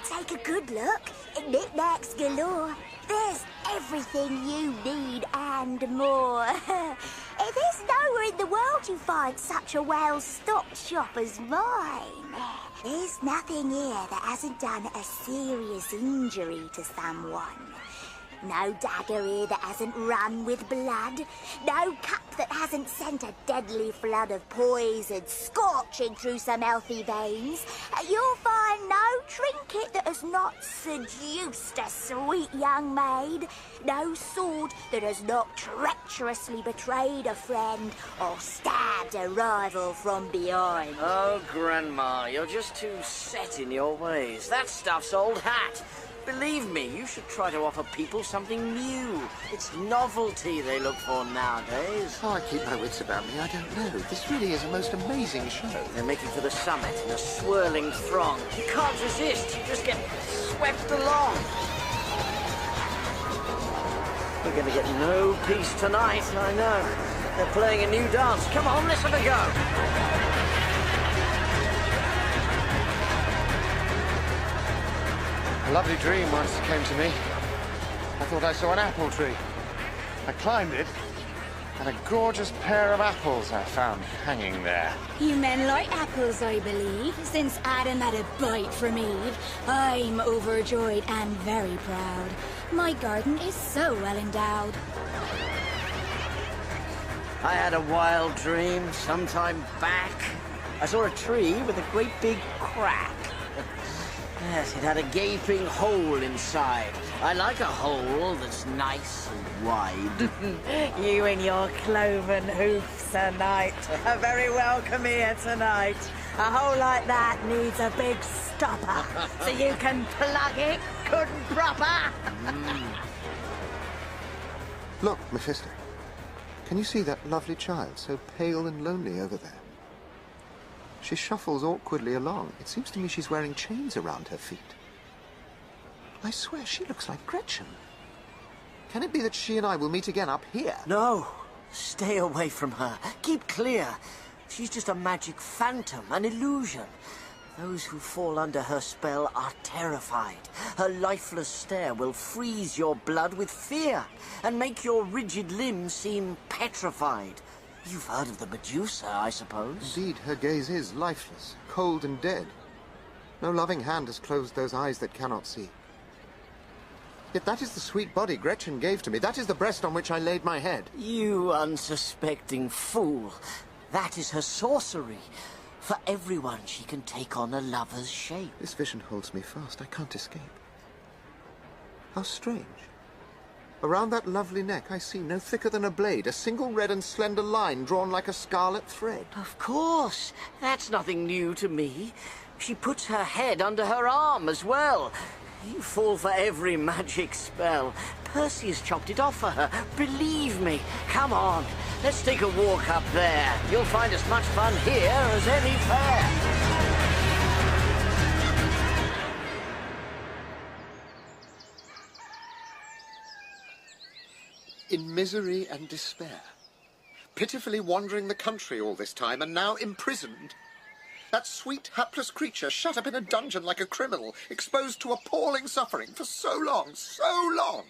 Take a good look. Knick-knacks galore. There's everything you need and more. There's nowhere in the world you find such a well-stocked shop as mine. There's nothing here that hasn't done a serious injury to someone. No dagger here that hasn't run with blood. No cup that hasn't sent a deadly flood of poison scorching through some healthy veins. You'll find no trinket that has not seduced a sweet young maid. No sword that has not treacherously betrayed a friend or stabbed a rival from behind. Oh, Grandma, you're just too set in your ways. That stuff's old hat. Believe me, you should try to offer people something new. It's novelty they look for nowadays. Oh, I keep my wits about me. I don't know. This really is a most amazing show. They're making for the summit in a swirling throng. You can't resist. You just get swept along. We're going to get no peace tonight, I know. They're playing a new dance. Come on, let's have a go. A lovely dream once came to me. I thought I saw an apple tree. I climbed it, and a gorgeous pair of apples I found hanging there. You men like apples, I believe. Since Adam had a bite from Eve, I'm overjoyed and very proud. My garden is so well endowed. I had a wild dream sometime back. I saw a tree with a great big crack. Yes, it had a gaping hole inside. I like a hole that's nice and wide. You and your cloven hoofs, Sir Knight, are very welcome here tonight. A hole like that needs a big stopper, so you can plug it good and proper. Look, Mephisto. Can you see that lovely child, so pale and lonely over there? She shuffles awkwardly along. It seems to me she's wearing chains around her feet. I swear she looks like Gretchen. Can it be that she and I will meet again up here? No, stay away from her. Keep clear. She's just a magic phantom, an illusion. Those who fall under her spell are terrified. Her lifeless stare will freeze your blood with fear and make your rigid limbs seem petrified. You've heard of the Medusa, I suppose? Indeed, her gaze is lifeless, cold and dead. No loving hand has closed those eyes that cannot see. Yet that is the sweet body Gretchen gave to me. That is the breast on which I laid my head. You unsuspecting fool. That is her sorcery. For everyone, she can take on a lover's shape. This vision holds me fast. I can't escape. How strange. Around that lovely neck, I see no thicker than a blade, a single red and slender line drawn like a scarlet thread. Of course. That's nothing new to me. She puts her head under her arm as well. You fall for every magic spell. Percy has chopped it off for her. Believe me. Come on. Let's take a walk up there. You'll find as much fun here as any fair. In misery and despair, pitifully wandering the country all this time, and now imprisoned. That sweet, hapless creature shut up in a dungeon like a criminal, exposed to appalling suffering for so long, so long.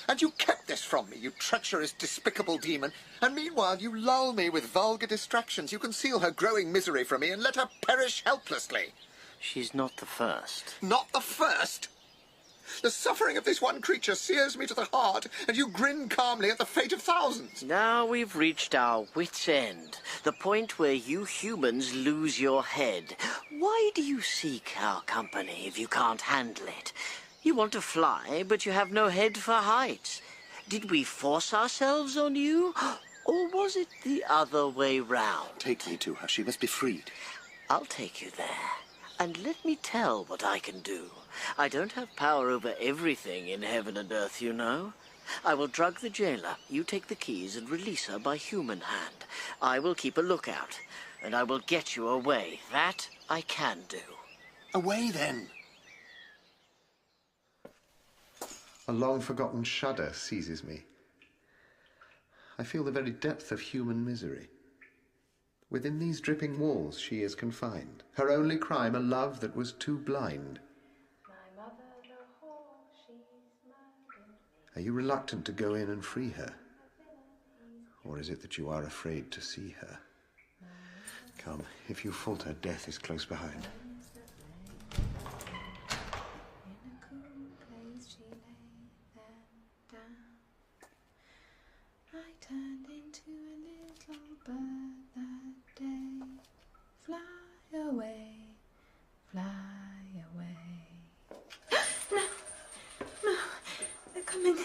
And you kept this from me, you treacherous, despicable demon, and meanwhile you lull me with vulgar distractions. You conceal her growing misery from me and let her perish helplessly. She's not the first. Not the first? The suffering of this one creature sears me to the heart, and you grin calmly at the fate of thousands. Now we've reached our wit's end, the point where you humans lose your head. Why do you seek our company if you can't handle it? You want to fly, but you have no head for heights. Did we force ourselves on you? Or was it the other way round? Take me to her. She must be freed. I'll take you there. And let me tell what I can do. I don't have power over everything in heaven and earth, you know. I will drug the jailer. You take the keys and release her by human hand. I will keep a lookout. And I will get you away. That I can do. Away, then. A long-forgotten shudder seizes me. I feel the very depth of human misery. Within these dripping walls she is confined. Her only crime a love that was too blind. Are you reluctant to go in and free her? Or is it that you are afraid to see her? Come, if you falter, death is close behind. I turned into a little bird that day. Fly away, fly away. No, they're coming.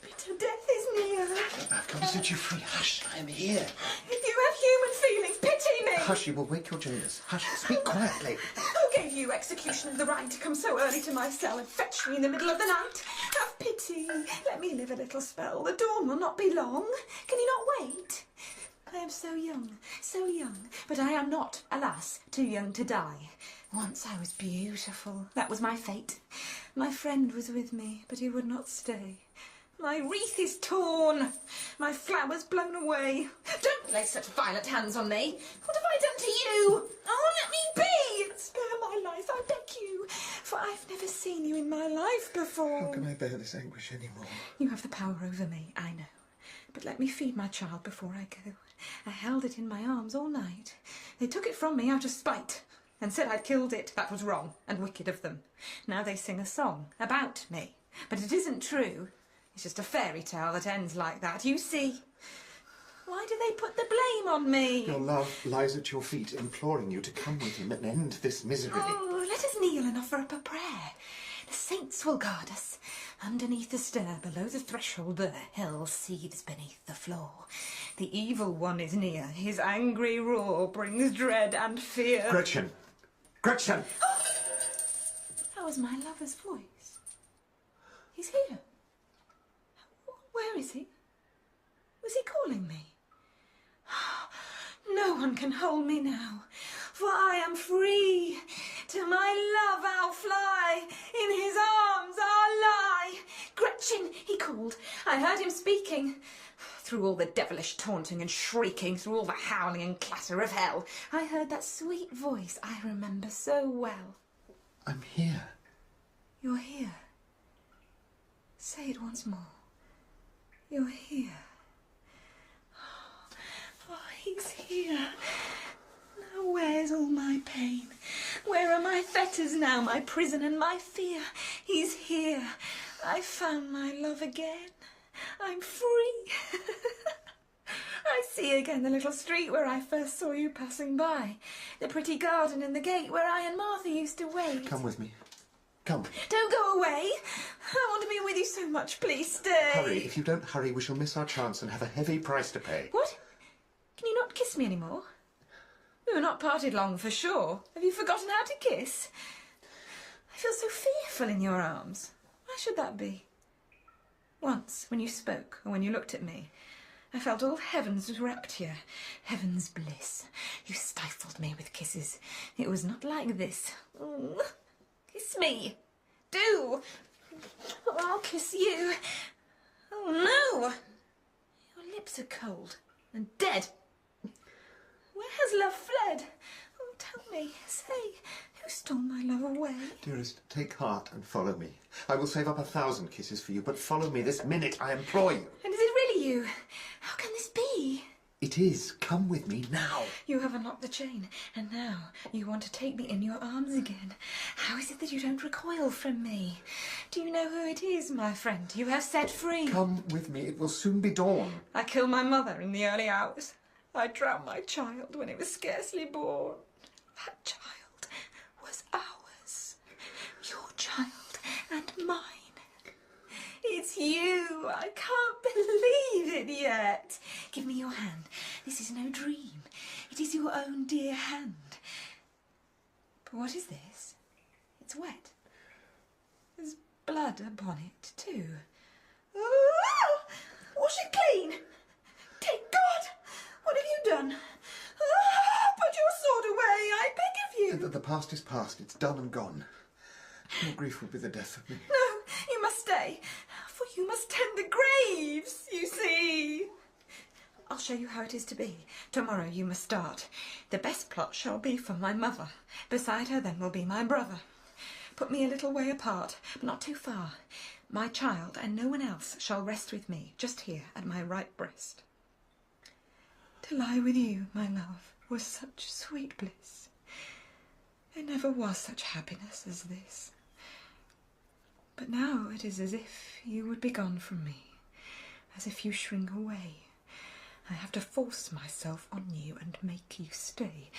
Bitter death is near. I've come to set you free. Hush, I am here. If you have human feelings, pity me! Hush, you will wake your jailers. Hush, speak quietly. Who gave you, executioner, the right to come so early to my cell and fetch me in the middle of the night? Have pity. Let me live a little spell. The dawn will not be long. Can you not wait? I am so young, but I am not, alas, too young to die. Once I was beautiful. That was my fate. My friend was with me, but he would not stay. My wreath is torn. My flowers blown away. Don't lay such violent hands on me. What have I done to you? Oh, let me be! Spare my life, I beg you. For I've never seen you in my life before. How can I bear this anguish anymore? You have the power over me, I know. But let me feed my child before I go. I held it in my arms all night. They took it from me out of spite and said I'd killed it. That was wrong and wicked of them. Now they sing a song about me. But it isn't true. It's just a fairy tale that ends like that, you see. Why do they put the blame on me? Your love lies at your feet, imploring you to come with him and end this misery. Oh, let us kneel and offer up a prayer. The saints will guard us. Underneath the stair, below the threshold there, hell seethes beneath the floor. The evil one is near. His angry roar brings dread and fear. Gretchen! Gretchen! That was my lover's voice. He's here. Where is he? Was he calling me? No one can hold me now, for I am free. To my love I'll fly, in his arms I'll lie. Gretchen, he called. I heard him speaking. Through all the devilish taunting and shrieking, through all the howling and clatter of hell, I heard that sweet voice I remember so well. I'm here. You're here. Say it once more. You're here. Oh, he's here. Now where's all my pain? Where are my fetters now, my prison and my fear? He's here. I found my love again. I'm free. I see again the little street where I first saw you passing by. The pretty garden and the gate where I and Martha used to wait. Come with me. Come. Don't go away. I want to be with you so much. Please stay. Hurry. If you don't hurry, we shall miss our chance and have a heavy price to pay. What? Can you not kiss me anymore? We were not parted long, for sure. Have you forgotten how to kiss? I feel so fearful in your arms. Why should that be? Once, when you spoke, or when you looked at me, I felt all heavens was wrapped here. Heaven's bliss. You stifled me with kisses. It was not like this. Kiss me. Do. Oh, I'll kiss you. Oh, no. Your lips are cold and dead. Where has love fled? Oh, tell me. Say, who stole my love away? Dearest, take heart and follow me. I will save up 1,000 kisses for you, but follow me this minute, I implore you. And is it really you? How can this be? It is. Come with me now. You have unlocked the chain, and now you want to take me in your arms again. How is it that you don't recoil from me? Do you know who it is, my friend, you have set free? Come with me. It will soon be dawn. I killed my mother in the early hours. I drowned my child when it was scarcely born. That child was ours. Your child and mine. It's you. Oh, I can't believe it yet. Give me your hand. This is no dream. It is your own dear hand. But what is this? It's wet. There's blood upon it, too. Oh, wash it clean. Take God! What have you done? Put your sword away, I beg of you. The past is past. It's done and gone. Your grief will be the death of me. No, you must stay, for you must tend the graves, you see. I'll show you how it is to be. Tomorrow you must start. The best plot shall be for my mother. Beside her then will be my brother. Put me a little way apart, but not too far. My child and no one else shall rest with me, just here at my right breast. To lie with you, my love, was such sweet bliss. There never was such happiness as this. But now it is as if you would be gone from me, as if you shrink away. I have to force myself on you and make you stay.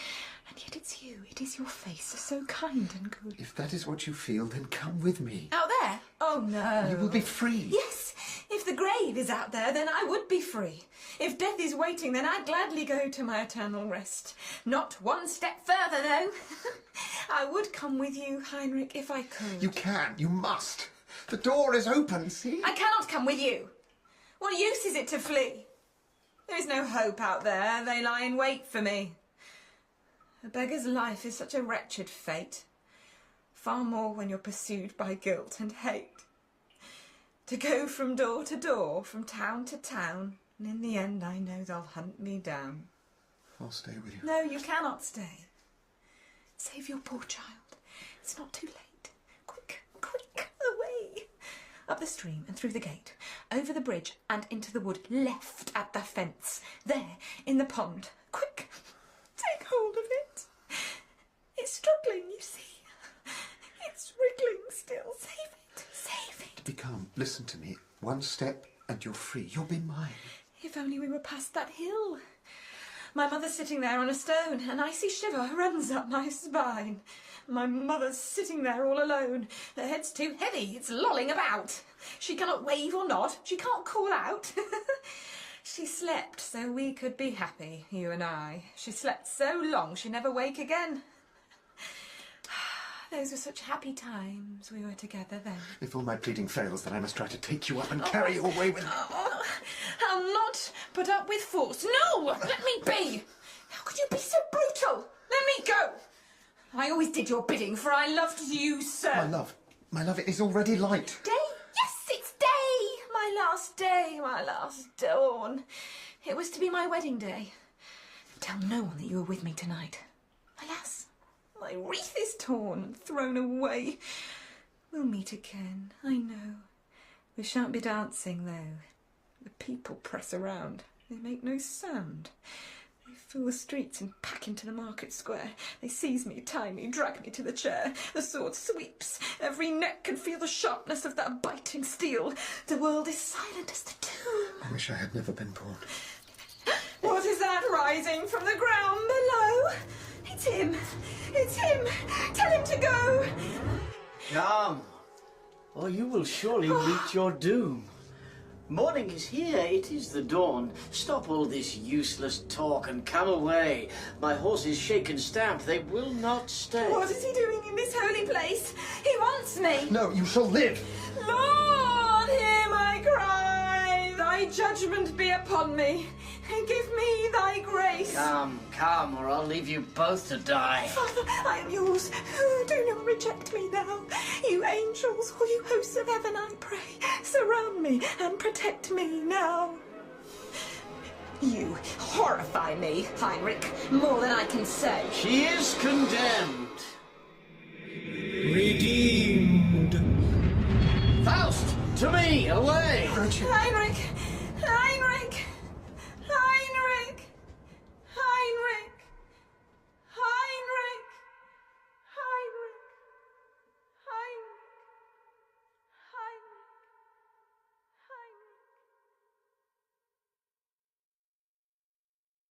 And yet it's you, it is your face, so kind and good. If that is what you feel, then come with me. Out there? Oh, no. You will be free. Yes, if the grave is out there, then I would be free. If death is waiting, then I'd gladly go to my eternal rest. Not one step further, though. I would come with you, Heinrich, if I could. You can, you must. The door is open, see? I cannot come with you. What use is it to flee? There is no hope out there. They lie in wait for me. A beggar's life is such a wretched fate. Far more when you're pursued by guilt and hate. To go from door to door, from town to town, and in the end I know they'll hunt me down. I'll stay with you. No, you cannot stay. Save your poor child. It's not too late. Quick, quick, away. Up the stream and through the gate, over the bridge and into the wood, left at the fence. There, in the pond. Quick, take hold of it. It's struggling, you see. It's wriggling still. Save it, save it. Be calm. Listen to me. One step and you're free. You'll be mine. If only we were past that hill. My mother's sitting there on a stone. An icy shiver runs up my spine. My mother's sitting there all alone. Her head's too heavy, it's lolling about. She cannot wave or nod, she can't call out. She slept so we could be happy, you and I. She slept so long she'd never wake again. Those were such happy times we were together then. If all my pleading fails, then I must try to take you up and carry you away with me. I'll not put up with force. No! Let me be! How could you be so brutal? Let me go! I always did your bidding, for I loved you, sir. My love, it is already light. Day? Yes, it's day! My last day, my last dawn. It was to be my wedding day. Tell no one that you were with me tonight. Alas, my wreath is torn and thrown away. We'll meet again, I know. We shan't be dancing, though. The people press around. They make no sound. They fill the streets and pack into the market square. They seize me, tie me, drag me to the chair. The sword sweeps. Every neck can feel the sharpness of that biting steel. The world is silent as the tomb. I wish I had never been born. What is that rising from the ground below? It's him. It's him. Tell him to go. Come, or you will surely meet your doom. Morning is here, it is the dawn. Stop all this useless talk and come away. My horses shake and stamp, they will not stay. What is he doing in this holy place? He wants me. No, you shall live. Lord, hear my cry. Thy judgment be upon me. Give me thy grace. Come, or I'll leave you both to die. Father, I am yours. Do not reject me now. You angels, or you hosts of heaven, I pray, surround me and protect me now. You horrify me, Heinrich, more than I can say. She is condemned. Redeemed. Faust, to me, away. Heinrich! Heinrich!